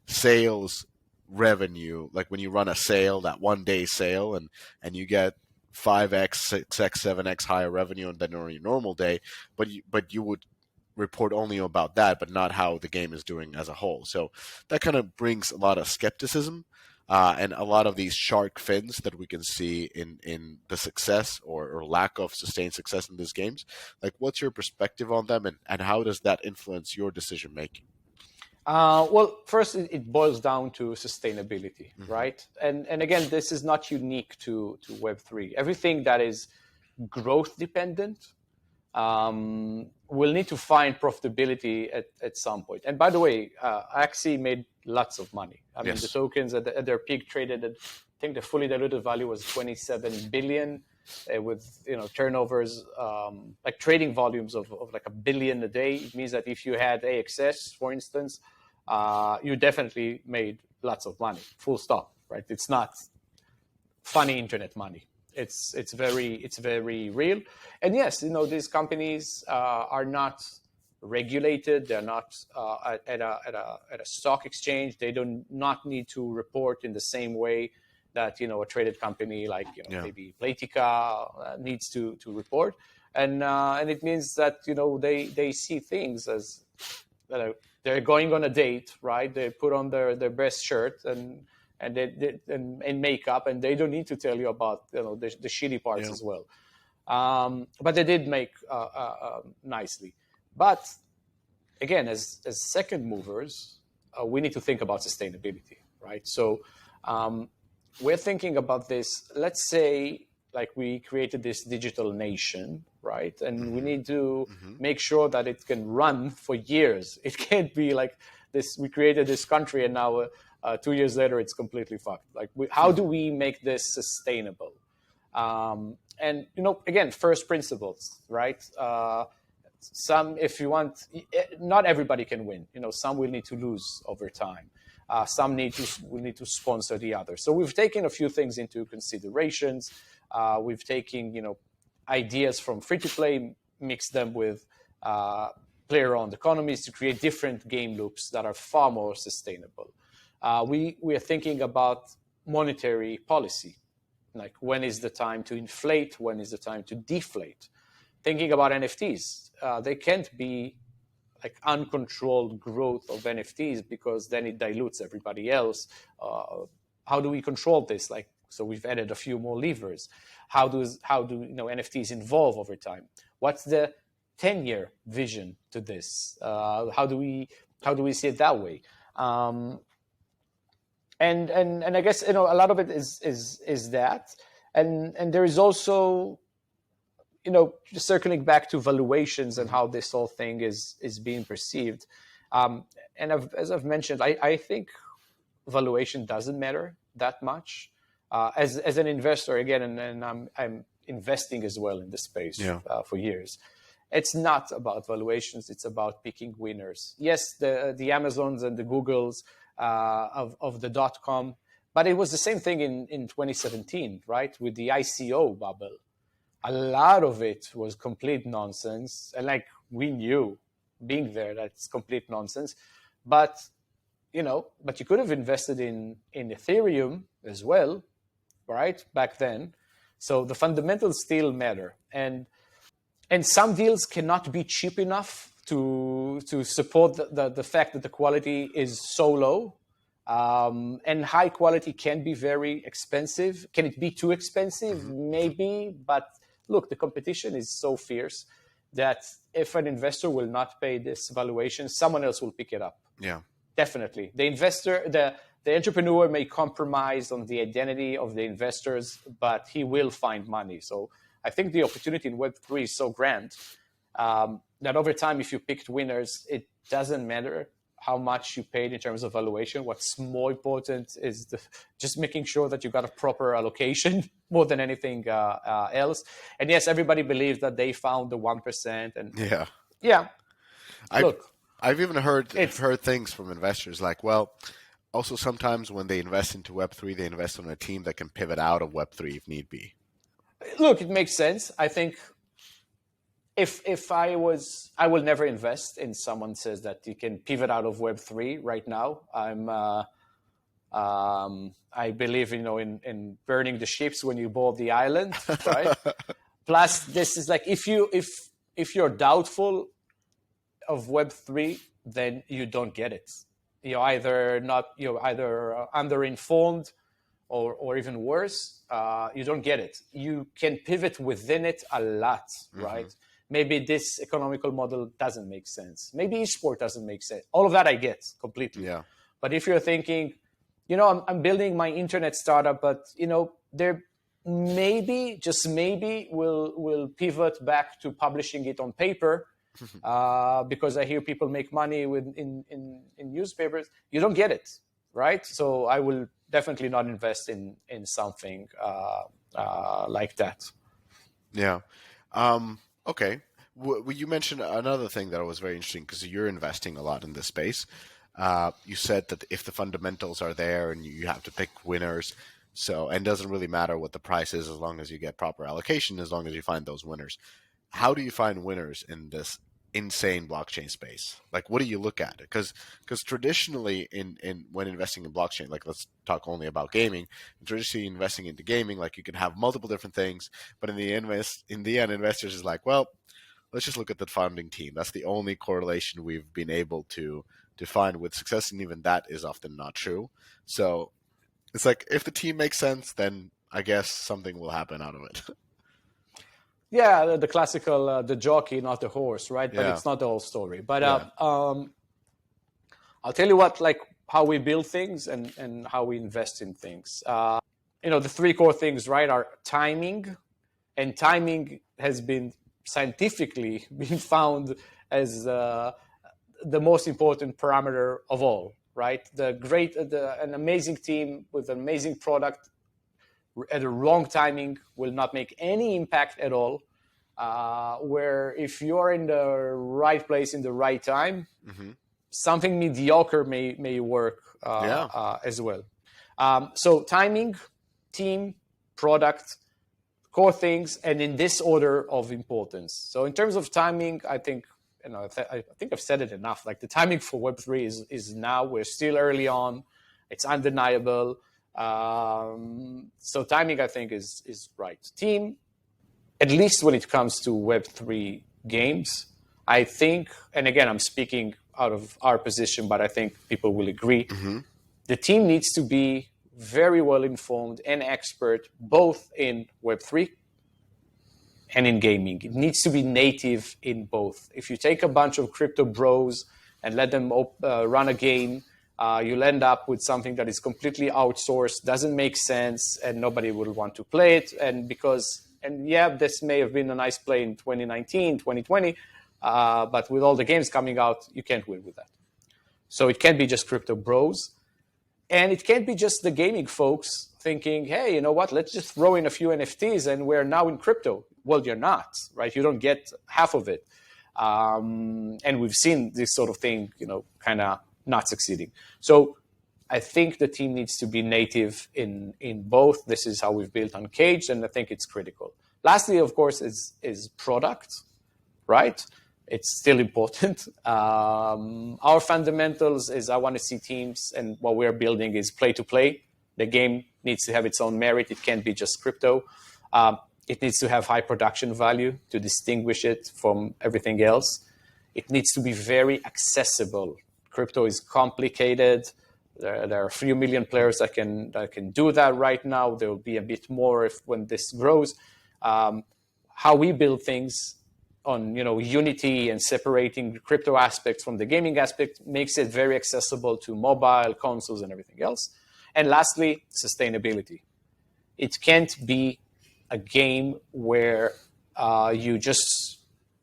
Speaker 2: sales revenue, like when you run a sale, that 1 day sale, and you get 5x, 6x, 7x higher revenue than on your normal day, but you would report only about that, but not how the game is doing as a whole. So that kind of brings a lot of skepticism and a lot of these shark fins that we can see in the success or lack of sustained success in these games. Like, what's your perspective on them, and how does that influence your decision making?
Speaker 1: Well, first, it boils down to sustainability, right? And again, this is not unique to Web3. Everything that is growth dependent will need to find profitability at some point. And by the way, Axie made lots of money. I mean, the tokens at their peak traded at, I think the fully diluted value was 27 billion. With turnovers, like trading volumes of like 1 billion a day. It means that if you had AXS, for instance, you definitely made lots of money. Full stop, right? It's not funny internet money. It's very real. And yes, these companies are not regulated. They're not at a stock exchange. They do not need to report in the same way that a traded company like maybe Playtika needs to report, and it means that they see things as they're going on a date, right? They put on their best shirt and makeup, and they don't need to tell you about the shitty parts as well. But they did make nicely. But again, as second movers, we need to think about sustainability, right? So. We're thinking about this, let's say, like we created this digital nation, right? And we need to make sure that it can run for years. It can't be like this, we created this country and now 2 years later it's completely fucked. Like, how do we make this sustainable? And, again, first principles, right? If you want, not everybody can win. Some will need to lose over time. Some will need to sponsor the others. So we've taken a few things into considerations. We've taken, ideas from free-to-play, mixed them with player-owned economies to create different game loops that are far more sustainable. We are thinking about monetary policy, like when is the time to inflate, when is the time to deflate. Thinking about NFTs, they can't be like uncontrolled growth of NFTs, because then it dilutes everybody else. How do we control this? So we've added a few more levers. How do NFTs evolve over time? What's the 10-year vision to this? How do we see it that way? And I guess a lot of it is that, and there is also just circling back to valuations and how this whole thing is being perceived. And as I've mentioned, I think valuation doesn't matter that much. As an investor, again, and I'm investing as well in this space for years. It's not about valuations; it's about picking winners. Yes, the Amazons and the Googles of the .com, but it was the same thing in 2017, right? With the ICO bubble, a lot of it was complete nonsense, and like we knew, being there, that's complete nonsense. But but you could have invested in Ethereum as well, right? Back then. So the fundamentals still matter. And some deals cannot be cheap enough to support the fact that the quality is so low. And high quality can be very expensive. Can it be too expensive? Maybe. But look, the competition is so fierce that if an investor will not pay this valuation, someone else will pick it up.
Speaker 2: Yeah.
Speaker 1: Definitely. The investor, the entrepreneur may compromise on the identity of the investors, but he will find money. So I think the opportunity in Web3 is so grand that over time, if you picked winners, it doesn't matter how much you paid in terms of valuation. What's more important is just making sure that you got a proper allocation more than anything else. And yes, everybody believes that they found the 1%. And yeah.
Speaker 2: I've even heard things from investors like, well, also sometimes when they invest into Web3, they invest on a team that can pivot out of Web3 if need be.
Speaker 1: Look, it makes sense. I think if I will never invest in someone says that you can pivot out of Web3 right now. I believe, in burning the ships when you board the island, right? Plus, this is like if you're doubtful of Web3, then you don't get it. You're either underinformed, or even worse, you don't get it. You can pivot within it a lot, right? Maybe this economical model doesn't make sense. Maybe eSport doesn't make sense. All of that I get completely.
Speaker 2: Yeah.
Speaker 1: But if you're thinking, I'm building my internet startup, but there maybe, just maybe, will pivot back to publishing it on paper. Because I hear people make money in newspapers. You don't get it, right? So I will definitely not invest in something like that.
Speaker 2: Yeah. Okay. You mentioned another thing that was very interesting because you're investing a lot in this space. You said that if the fundamentals are there and you have to pick winners, and it doesn't really matter what the price is as long as you get proper allocation, as long as you find those winners. How do you find winners in this insane blockchain space? Like, what do you look at? Because traditionally, when investing in blockchain, like let's talk only about gaming. Traditionally, investing into gaming, like you can have multiple different things, but in the end, investors is like, well, let's just look at the founding team. That's the only correlation we've been able to find with success, and even that is often not true. So it's like if the team makes sense, then I guess something will happen out of it.
Speaker 1: Yeah, the classical, the jockey, not the horse, right? But it's not the whole story. But I'll tell you what, like how we build things and how we invest in things. The three core things, right, are timing. And timing has been scientifically been found as the most important parameter of all, right? An amazing team with an amazing product at the wrong timing will not make any impact at all. Where if you're in the right place in the right time, something mediocre may work as well. So timing, team, product, core things, and in this order of importance. So in terms of timing, I think I think I've said it enough. Like the timing for Web3 is now. We're still early on. It's undeniable. So timing, I think, is right. Team, at least when it comes to Web3 games, I think, and again, I'm speaking out of our position, but I think people will agree, the team needs to be very well informed and expert both in Web3 and in gaming. It needs to be native in both. If you take a bunch of crypto bros and let them run a game, you'll end up with something that is completely outsourced, doesn't make sense, and nobody will want to play it. And yeah, this may have been a nice play in 2019, 2020, but with all the games coming out, you can't win with that. So it can't be just crypto bros. And it can't be just the gaming folks thinking, hey, you know what, let's just throw in a few NFTs and we're now in crypto. Well, you're not, right? You don't get half of it. And we've seen this sort of thing, kind of not succeeding. So I think the team needs to be native in both. This is how we've built UnCaged, and I think it's critical. Lastly, of course, is product, right? It's still important. Our fundamentals is I want to see teams, and what we're building is play to play. The game needs to have its own merit. It can't be just crypto. It needs to have high production value to distinguish it from everything else. It needs to be very accessible. Crypto is complicated. There are a few million players that can do that right now. There will be a bit more when this grows. How we build things on Unity and separating crypto aspects from the gaming aspect makes it very accessible to mobile consoles and everything else. And lastly, sustainability. It can't be a game where you just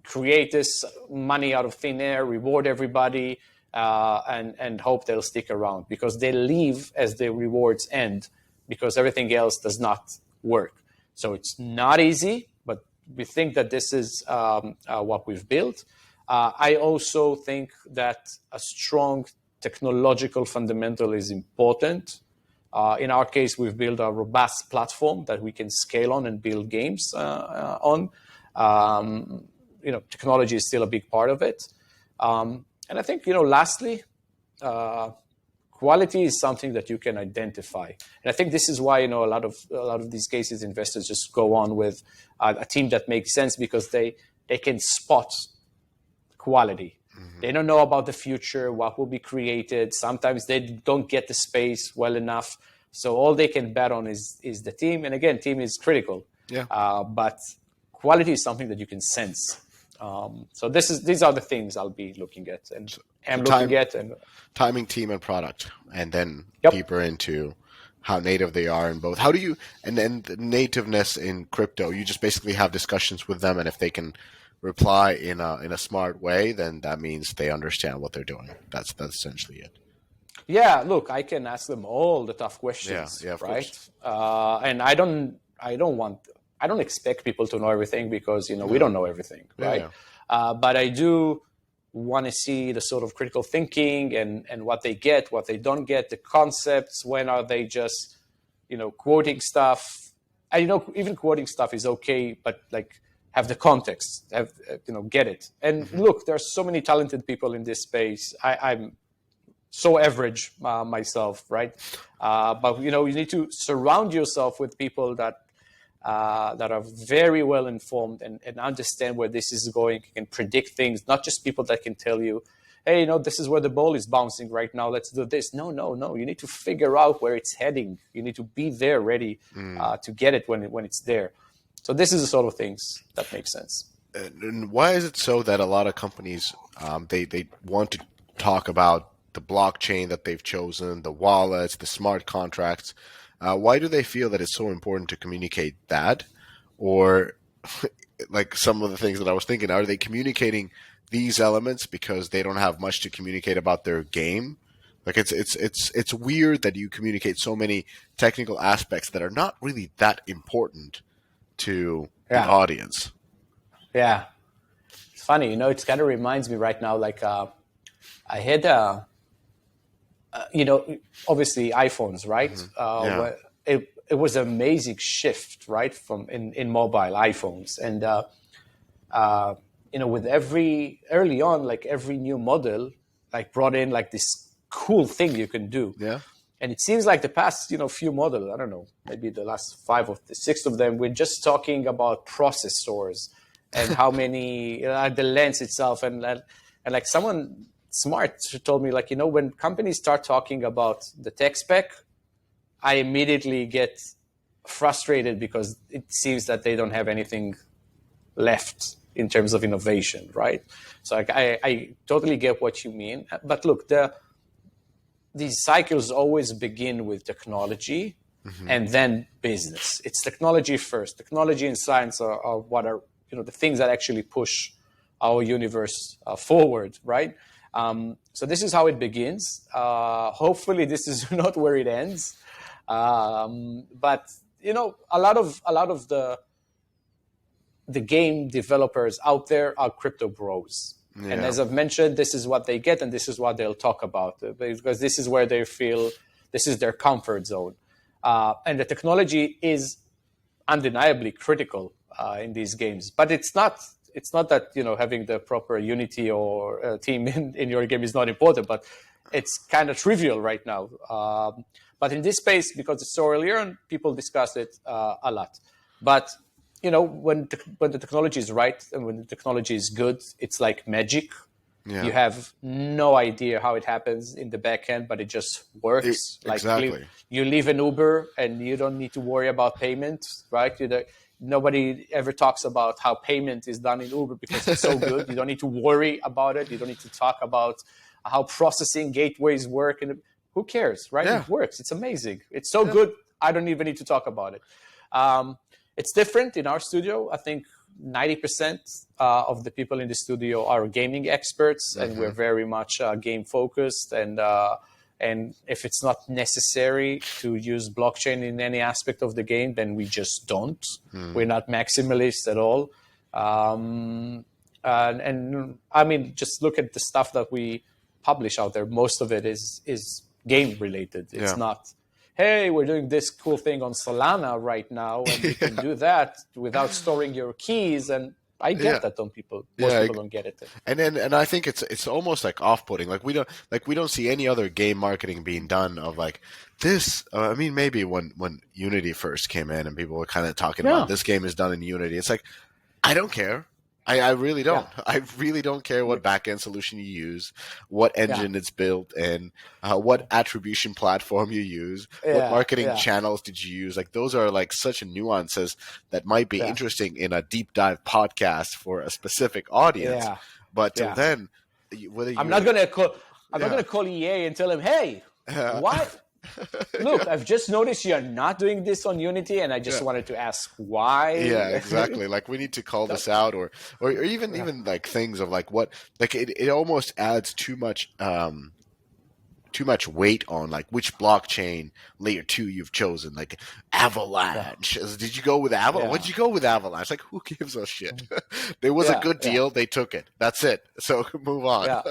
Speaker 1: create this money out of thin air, reward everybody, and hope they'll stick around, because they leave as the rewards end, because everything else does not work. So it's not easy, but we think that this is what we've built. I also think that a strong technological fundamental is important. In our case, we've built a robust platform that we can scale on and build games on. Technology is still a big part of it. And I think, lastly, quality is something that you can identify. And I think this is why, a lot of these cases, investors just go on with a team that makes sense, because they can spot quality. Mm-hmm. They don't know about the future, what will be created. Sometimes they don't get the space well enough. So all they can bet on is the team. And again, team is critical. Yeah. But quality is something that you can sense. So these are the things I'll be looking at and
Speaker 2: timing, team, and product, and then deeper into how native they are in both. How do you, and then the nativeness in crypto, you just basically have discussions with them, and if they can reply in a smart way, then that means they understand what they're doing. That's essentially it.
Speaker 1: Yeah, look, I can ask them all the tough questions, right? And I don't expect people to know everything, because we don't know everything, right? Yeah. But I do want to see the sort of critical thinking and what they get, what they don't get, the concepts. When are they just quoting stuff? Even quoting stuff is okay, but have the context, get it. And look, there are so many talented people in this space. I'm so average myself, right? But you need to surround yourself with people that are very well informed and understand where this is going, and predict things, not just people that can tell you, hey, this is where the ball is bouncing right now, let's do this. No. You need to figure out where it's heading. You need to be there ready to get it when it's there. So this is the sort of things that make sense.
Speaker 2: And why is it so that a lot of companies, they want to talk about the blockchain that they've chosen, the wallets, the smart contracts? Why do they feel that it's so important to communicate that? Or like some of the things that I was thinking, are they communicating these elements because they don't have much to communicate about their game? Like it's weird that you communicate so many technical aspects that are not really that important to the audience.
Speaker 1: Yeah. It's funny, it kind of reminds me right now, I had obviously iPhones, right? Mm-hmm. It was an amazing shift, right, from in mobile iPhones, and with early on, every new model brought in this cool thing you can do. Yeah. And it seems like the past, few models, I don't know, maybe the last 5 or 6 of them, we're just talking about processors and how many, the lens itself, and someone smart told me, when companies start talking about the tech spec, I immediately get frustrated, because it seems that they don't have anything left in terms of innovation, right? So I totally get what you mean. But look, these cycles always begin with technology and then business. It's technology first. Technology and science are what are the things that actually push our universe forward, right? So this is how it begins. Hopefully, this is not where it ends. But a lot of the game developers out there are crypto bros. Yeah. And as I've mentioned, this is what they get and this is what they'll talk about because this is where they feel this is their comfort zone. And the technology is undeniably critical in these games. But it's not that having the proper Unity or team in your game is not important, but it's kind of trivial right now. But in this space, because it's so early on, people discuss it a lot. But when the technology is right and when the technology is good, it's like magic. Yeah. You have no idea how it happens in the back end, but it just works.
Speaker 2: Exactly.
Speaker 1: You leave an Uber and you don't need to worry about payment, right? Nobody ever talks about how payment is done in Uber because it's so good. You don't need to worry about it. You don't need to talk about how processing gateways work. And who cares, right? Yeah. It works. It's amazing. It's so good. I don't even need to talk about it. It's different in our studio. I think 90% of the people in the studio are gaming experts, and we're very much game focused. And if it's not necessary to use blockchain in any aspect of the game, then we just don't. We're not maximalists at all. And I mean, just look at the stuff that we publish out there. Most of it is game related. It's not, hey, we're doing this cool thing on Solana right now, and you can do that without storing your keys. And I get that most people don't get it.
Speaker 2: And I think it's almost like off-putting. Like we don't see any other game marketing being done of like this. I mean, maybe when Unity first came in and people were kind of talking about this game is done in Unity. It's like, I don't care. I really don't. Yeah. I really don't care what backend solution you use, what engine it's built in, what attribution platform you use, what marketing channels did you use. Like those are like such nuances that might be interesting in a deep dive podcast for a specific audience. Yeah. But till then, whether
Speaker 1: I'm not gonna call EA and tell them, hey, what? Look, I've just noticed you're not doing this on Unity, and I just wanted to ask why.
Speaker 2: Yeah, exactly. Like we need to call this out, or even like things of like what, like it almost adds too much weight on like which blockchain layer 2 you've chosen. Like Avalanche. Did you go with Avalanche? What did you go with Avalanche? Like who gives a shit? There was a good deal. They took it. That's it. So move on.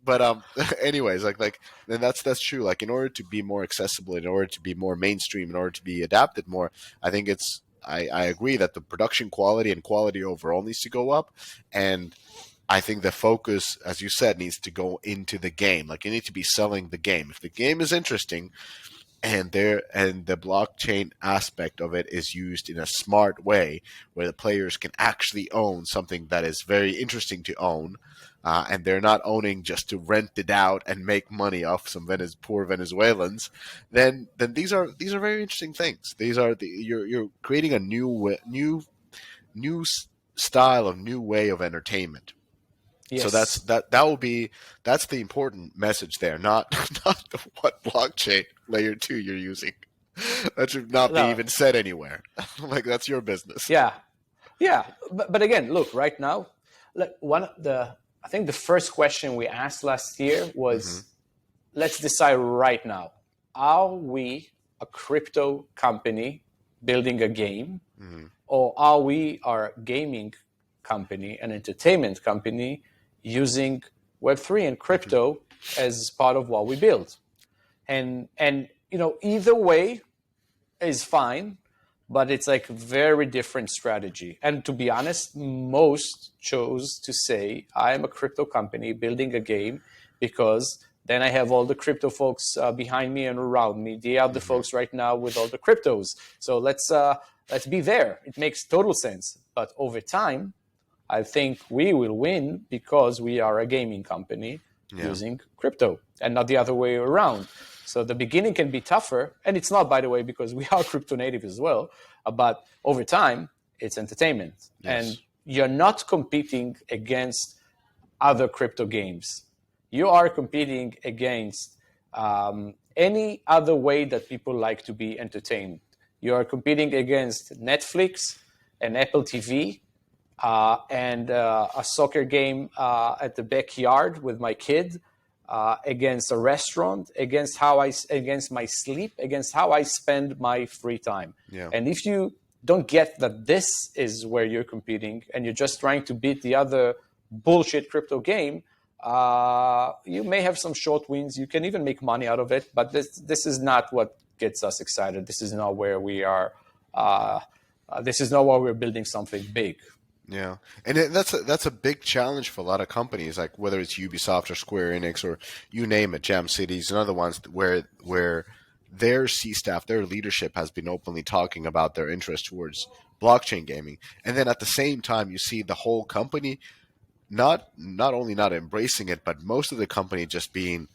Speaker 2: But anyways, like then that's true. Like in order to be more accessible, in order to be more mainstream, in order to be adapted more, I think I agree that the production quality and quality overall needs to go up. And I think the focus, as you said, needs to go into the game. Like you need to be selling the game. If the game is interesting and the blockchain aspect of it is used in a smart way where the players can actually own something that is very interesting to own, and they're not owning just to rent it out and make money off some poor Venezuelans, then these are very interesting things. These are you're creating a new style of new way of entertainment. Yes. So that's the important message there, not what blockchain layer 2 you're using. That should not be even said anywhere. Like that's your business.
Speaker 1: Yeah. But again, look, right now, like I think the first question we asked last year was, let's decide right now, are we a crypto company building a game, or are we a gaming company, an entertainment company using Web3 and crypto as part of what we build? And either way is fine, but it's like a very different strategy. And to be honest, most chose to say, I'm a crypto company building a game because then I have all the crypto folks behind me and around me. They are the folks right now with all the cryptos. So let's be there. It makes total sense. But over time, I think we will win because we are a gaming company using crypto and not the other way around. So the beginning can be tougher, and it's not, by the way, because we are crypto native as well. But over time, it's entertainment.
Speaker 2: Yes.
Speaker 1: And you're not competing against other crypto games. You are competing against any other way that people like to be entertained. You are competing against Netflix and Apple TV and a soccer game at the backyard with my kid, against a restaurant, against my sleep, against how I spend my free time.
Speaker 2: Yeah.
Speaker 1: And if you don't get that this is where you're competing and you're just trying to beat the other bullshit crypto game, you may have some short wins. You can even make money out of it, but this is not what gets us excited. This is not where we are. This is not where we're building something big.
Speaker 2: Yeah, and that's a big challenge for a lot of companies, like whether it's Ubisoft or Square Enix or you name it, Jam Cities and other ones, where their C staff, their leadership has been openly talking about their interest towards blockchain gaming, and then at the same time you see the whole company not only not embracing it, but most of the company just being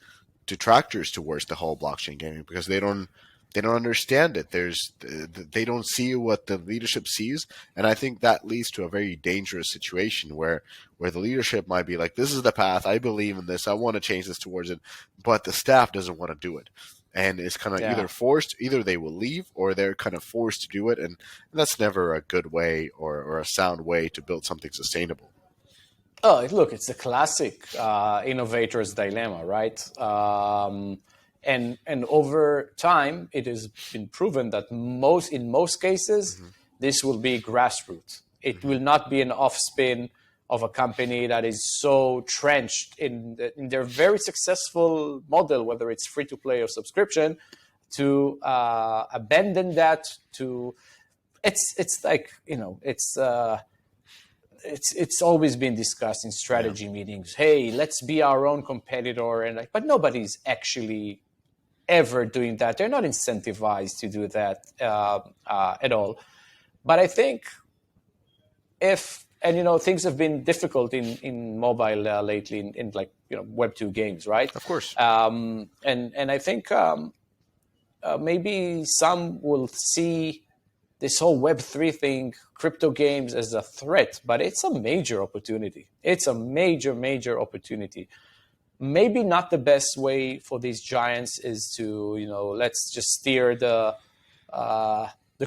Speaker 2: detractors towards the whole blockchain gaming because they don't understand it. They don't see what the leadership sees, and I think that leads to a very dangerous situation where the leadership might be like, "This is the path. I believe in this. I want to change this towards it," but the staff doesn't want to do it, and it's kind of either they will leave or they're kind of forced to do it, and that's never a good way or a sound way to build something sustainable.
Speaker 1: Oh, look, it's the classic innovator's dilemma, right? And over time, it has been proven that in most cases, this will be grassroots. It will not be an off-spin of a company that is so trenched in their very successful model, whether it's free-to-play or subscription, to abandon that. It's like, it's always been discussed in strategy meetings. Hey, let's be our own competitor, but nobody's actually ever doing that. They're not incentivized to do that at all. But I think things have been difficult in mobile lately in Web2 games, right?
Speaker 2: Of course.
Speaker 1: And I think maybe some will see this whole Web3 thing, crypto games, as a threat, but it's a major opportunity. It's a major, major opportunity. Maybe not the best way for these giants is to, let's just steer the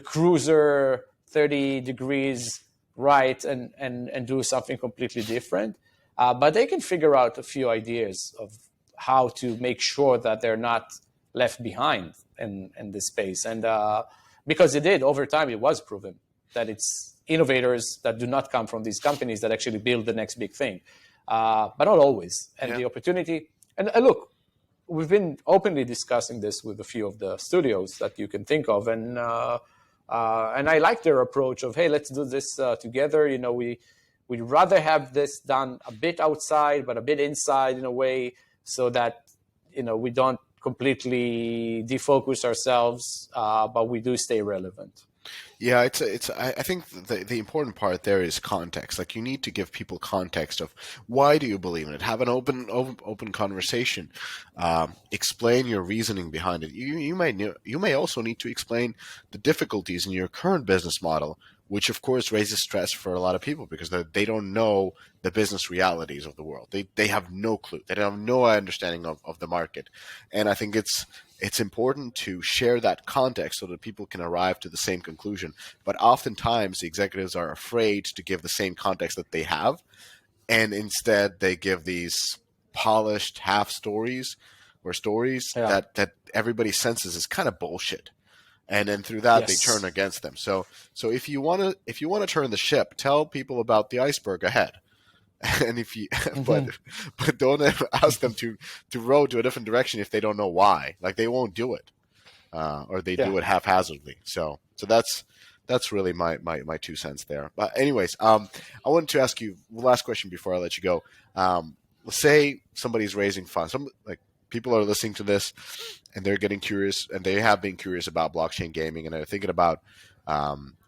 Speaker 1: cruiser 30 degrees right and do something completely different. But they can figure out a few ideas of how to make sure that they're not left behind in this space. And because over time, it was proven that it's innovators that do not come from these companies that actually build the next big thing. But not always. And the opportunity, and look, we've been openly discussing this with a few of the studios that you can think of. And I like their approach of, hey, let's do this together. We'd rather have this done a bit outside, but a bit inside in a way so that, we don't completely defocus ourselves, but we do stay relevant.
Speaker 2: Yeah, I think the important part there is context. Like, you need to give people context of why do you believe in it. Have an open conversation. Explain your reasoning behind it. You may also need to explain the difficulties in your current business model, which of course raises stress for a lot of people because they don't know the business realities of the world. They have no clue. They have no understanding of the market. And I think it's important to share that context so that people can arrive to the same conclusion. But oftentimes the executives are afraid to give the same context that they have. And instead they give these polished half stories or stories that everybody senses is kind of bullshit. And then through that, they turn against them. So if you want to turn the ship, tell people about the iceberg ahead. And but don't ever ask them to row to a different direction if they don't know why. Like, they won't do it, or they do it haphazardly. So that's really my 2 cents there. But anyways, I wanted to ask you the last question before I let you go. Let's say somebody's raising funds. People are listening to this and they're getting curious, and they have been curious about blockchain gaming, and they're thinking about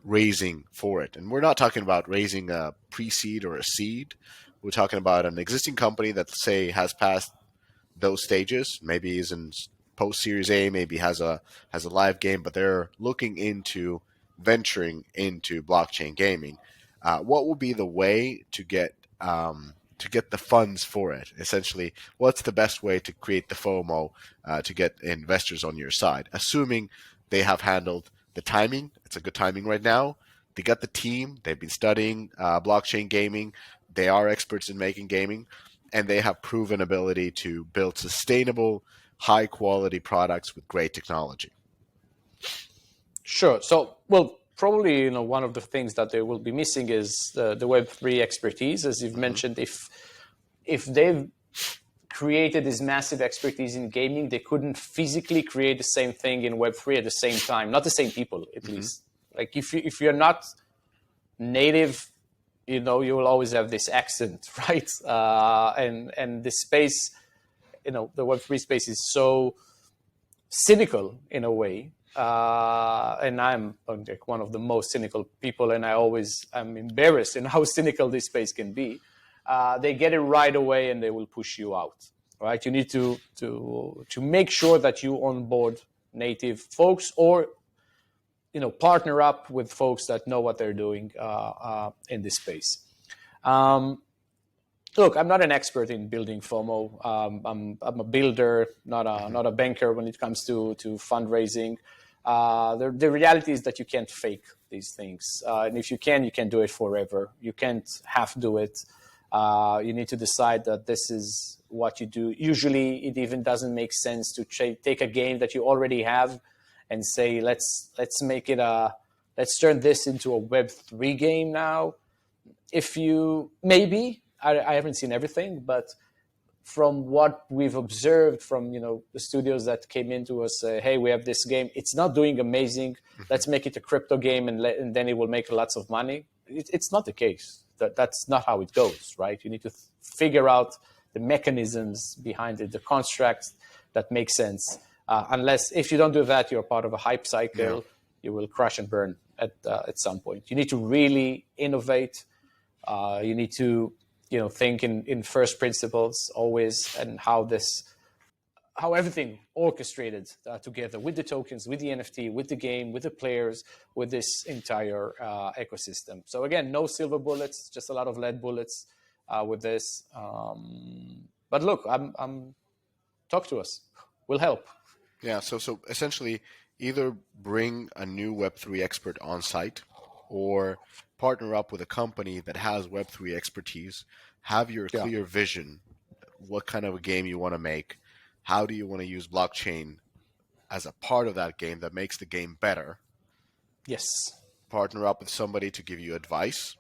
Speaker 2: raising for it. And we're not talking about raising a pre-seed or a seed. We're talking about an existing company that, say, has passed those stages, maybe is in post-Series A, maybe has a live game, but they're looking into venturing into blockchain gaming, what would be the way to get the funds for it? Essentially, what's the best way to create the FOMO to get investors on your side? Assuming they have handled the timing, it's a good timing right now. They got the team. They've been studying blockchain gaming. They are experts in making gaming, and they have proven ability to build sustainable, high-quality products with great technology.
Speaker 1: Sure. So, well, probably one of the things that they will be missing is the Web3 expertise, as you've mentioned. If they've created this massive expertise in gaming, they couldn't physically create the same thing in Web3 at the same time. Not the same people, at least. Like if you're not native, you will always have this accent, right? And this space, the Web3 space is so cynical in a way. And I'm like one of the most cynical people, and I'm embarrassed in how cynical this space can be. They get it right away, and they will push you out. Right? You need to make sure that you onboard native folks, or partner up with folks that know what they're doing in this space. Look, I'm not an expert in building FOMO. I'm a builder, not a banker when it comes to fundraising. The reality is that you can't fake these things. And if you can do it forever. You can't half do it. You need to decide that this is what you do. Usually it even doesn't make sense to take a game that you already have and say, let's make it let's turn this into a Web3 game now. If you, maybe, I haven't seen everything, but from what we've observed from the studios that came into us, hey, we have this game. It's not doing amazing. Let's make it a crypto game, and then it will make lots of money. It's not the case. That's not how it goes, right? You need to figure out the mechanisms behind it, the constructs that make sense. Unless if you don't do that, you're part of a hype cycle. Yeah. You will crash and burn at some point. You need to really innovate. You need to think in first principles always, and how everything orchestrated together with the tokens, with the NFT, with the game, with the players, with this entire ecosystem. So again, no silver bullets, just a lot of lead bullets with this. But look, I'm talk to us. We'll help.
Speaker 2: Yeah. So essentially, either bring a new Web3 expert on site, or partner up with a company that has Web3 expertise, have your clear vision, what kind of a game you want to make, how do you want to use blockchain as a part of that game that makes the game better.
Speaker 1: Yes.
Speaker 2: Partner up with somebody to give you advice,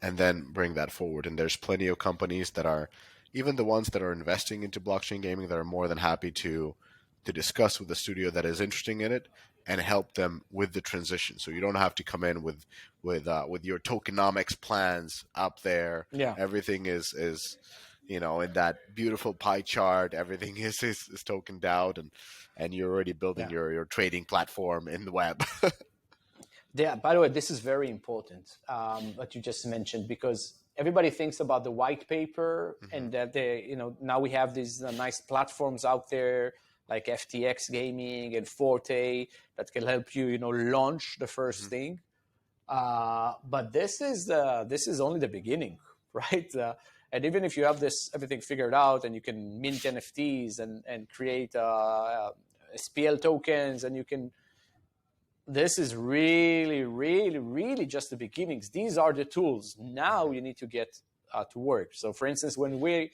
Speaker 2: and then bring that forward. And there's plenty of companies that are, even the ones that are investing into blockchain gaming, that are more than happy to discuss with the studio that is interested in it and help them with the transition. So you don't have to come in with your tokenomics plans up there.
Speaker 1: Yeah.
Speaker 2: Everything is in that beautiful pie chart. Everything is tokened out, and you're already building your trading platform in the web.
Speaker 1: Yeah. By the way, this is very important what you just mentioned, because everybody thinks about the white paper, and that now we have these nice platforms out there like FTX Gaming and Forte that can help you, launch the first thing. But this is only the beginning, right? And even if you have everything figured out, and you can mint NFTs and create SPL tokens, and this is really, really, really just the beginnings. These are the tools. Now you need to get to work. So for instance, when we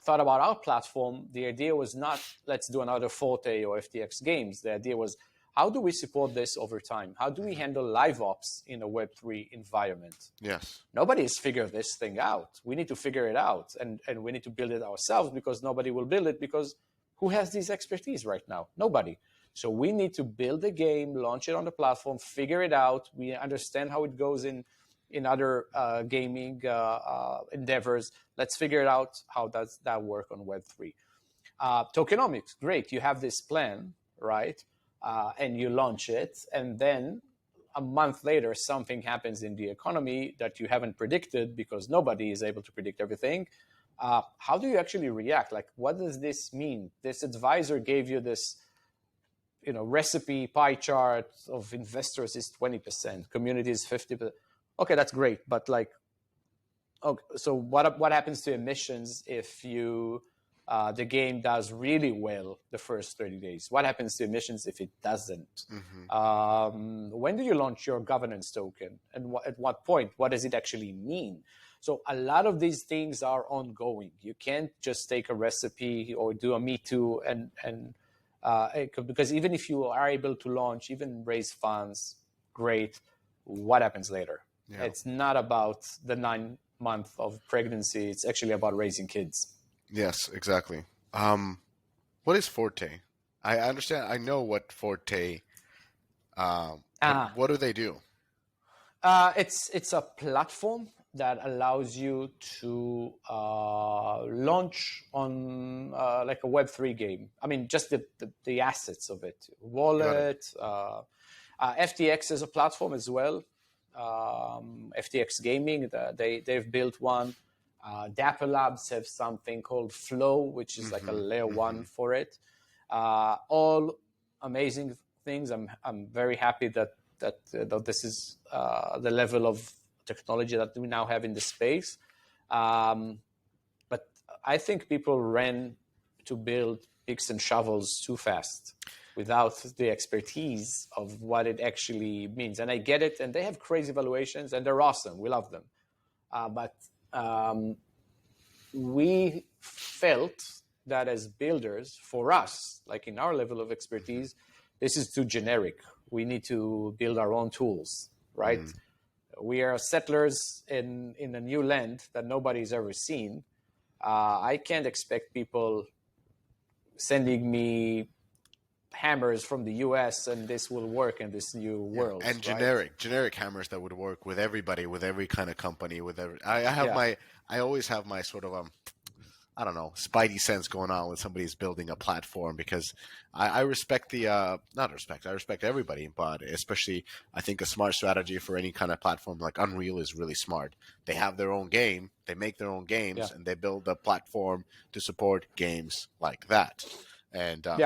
Speaker 1: thought about our platform, the idea was not, let's do another Forte or FTX games. The idea was, how do we support this over time? How do we handle live ops in a Web3 environment?
Speaker 2: Yes.
Speaker 1: Nobody has figured this thing out. We need to figure it out, and we need to build it ourselves, because nobody will build it, because who has this expertise right now? Nobody. So we need to build a game, launch it on the platform, figure it out. We understand how it goes in other gaming endeavors. Let's figure it out. How does that work on Web3? Tokenomics, great. You have this plan, right? And you launch it, and then a month later, something happens in the economy that you haven't predicted, because nobody is able to predict everything. How do you actually react? Like, what does this mean? This advisor gave you this, recipe pie chart of investors is 20%, community is 50%. Okay, that's great, but like, okay, so what happens to emissions if the game does really well the first 30 days? What happens to emissions if it doesn't? When do you launch your governance token, and at what point? What does it actually mean? So a lot of these things are ongoing. You can't just take a recipe or do a Me Too because even if you are able to launch, even raise funds, great. What happens later? Yeah. It's not about the 9 month of pregnancy. It's actually about raising kids.
Speaker 2: Yes, exactly. What is Forte? I understand. I know what Forte. What do they do?
Speaker 1: It's a platform that allows you to launch on like a Web3 game. I mean, just the assets of it. Wallet, FTX is a platform as well. FTX Gaming, they've built one. Dapper Labs have something called Flow, which is like a layer one for it. All amazing things. I'm very happy that this is the level of technology that we now have in the space. But I think people ran to build picks and shovels too fast without the expertise of what it actually means. And I get it, and they have crazy valuations, and they're awesome. We love them. But we felt that as builders, for us, like in our level of expertise, this is too generic. We need to build our own tools, right? We are settlers in a new land that nobody's ever seen. I can't expect people sending me hammers from the US and this will work in this new world.
Speaker 2: And
Speaker 1: right?
Speaker 2: generic hammers that would work with everybody, with every kind of company, with every. I always have my sort of I don't know, spidey sense going on when somebody's building a platform, because I respect I respect everybody, but especially I think a smart strategy for any kind of platform like Unreal is really smart. They have their own game, they make their own games, and they build a platform to support games like that. And and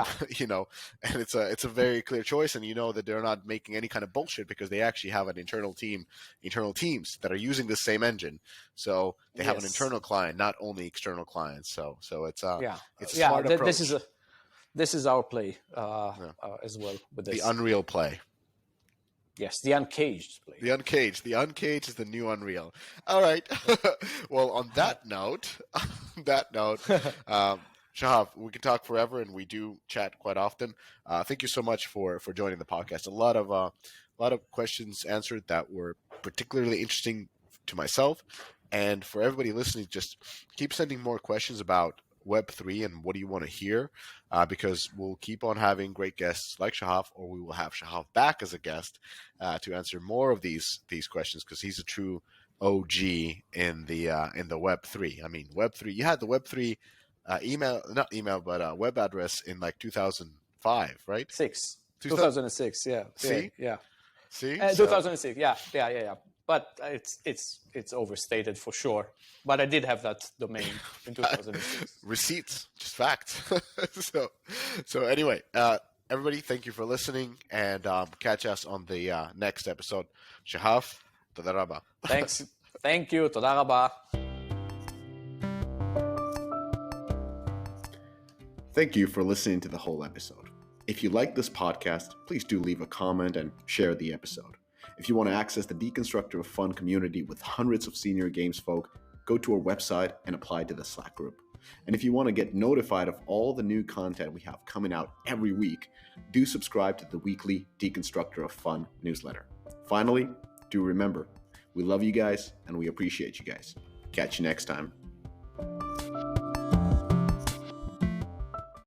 Speaker 2: it's a very clear choice, and that they're not making any kind of bullshit because they actually have an internal teams that are using the same engine. So they have an internal client, not only external clients. So it's a smart approach.
Speaker 1: This is our play as well with this.
Speaker 2: The Unreal play.
Speaker 1: Yes, the UnCaged play.
Speaker 2: The UnCaged is the new Unreal. All right. Well, on that note, Shahaf, we can talk forever, and we do chat quite often. Thank you so much for joining the podcast. A lot of questions answered that were particularly interesting to myself, and for everybody listening, just keep sending more questions about Web3 and what do you want to hear, because we'll keep on having great guests like Shahaf, or we will have Shahaf back as a guest to answer more of these questions, because he's a true OG in the Web3. I mean, Web3. You had the Web3. Web address in like 2005, right?
Speaker 1: 2006, yeah.
Speaker 2: See?
Speaker 1: Yeah.
Speaker 2: See?
Speaker 1: 2006, yeah. But it's overstated for sure. But I did have that domain in 2006.
Speaker 2: Receipts, just facts. So anyway, everybody, thank you for listening, and catch us on the next episode. Shahaf, toda raba.
Speaker 1: Thanks. Thank you. Toda raba.
Speaker 3: Thank you for listening to the whole episode. If you like this podcast, please do leave a comment and share the episode. If you want to access the Deconstructor of Fun community with hundreds of senior games folk, go to our website and apply to the Slack group. And if you want to get notified of all the new content we have coming out every week, do subscribe to the weekly Deconstructor of Fun newsletter. Finally, do remember, we love you guys and we appreciate you guys. Catch you next time.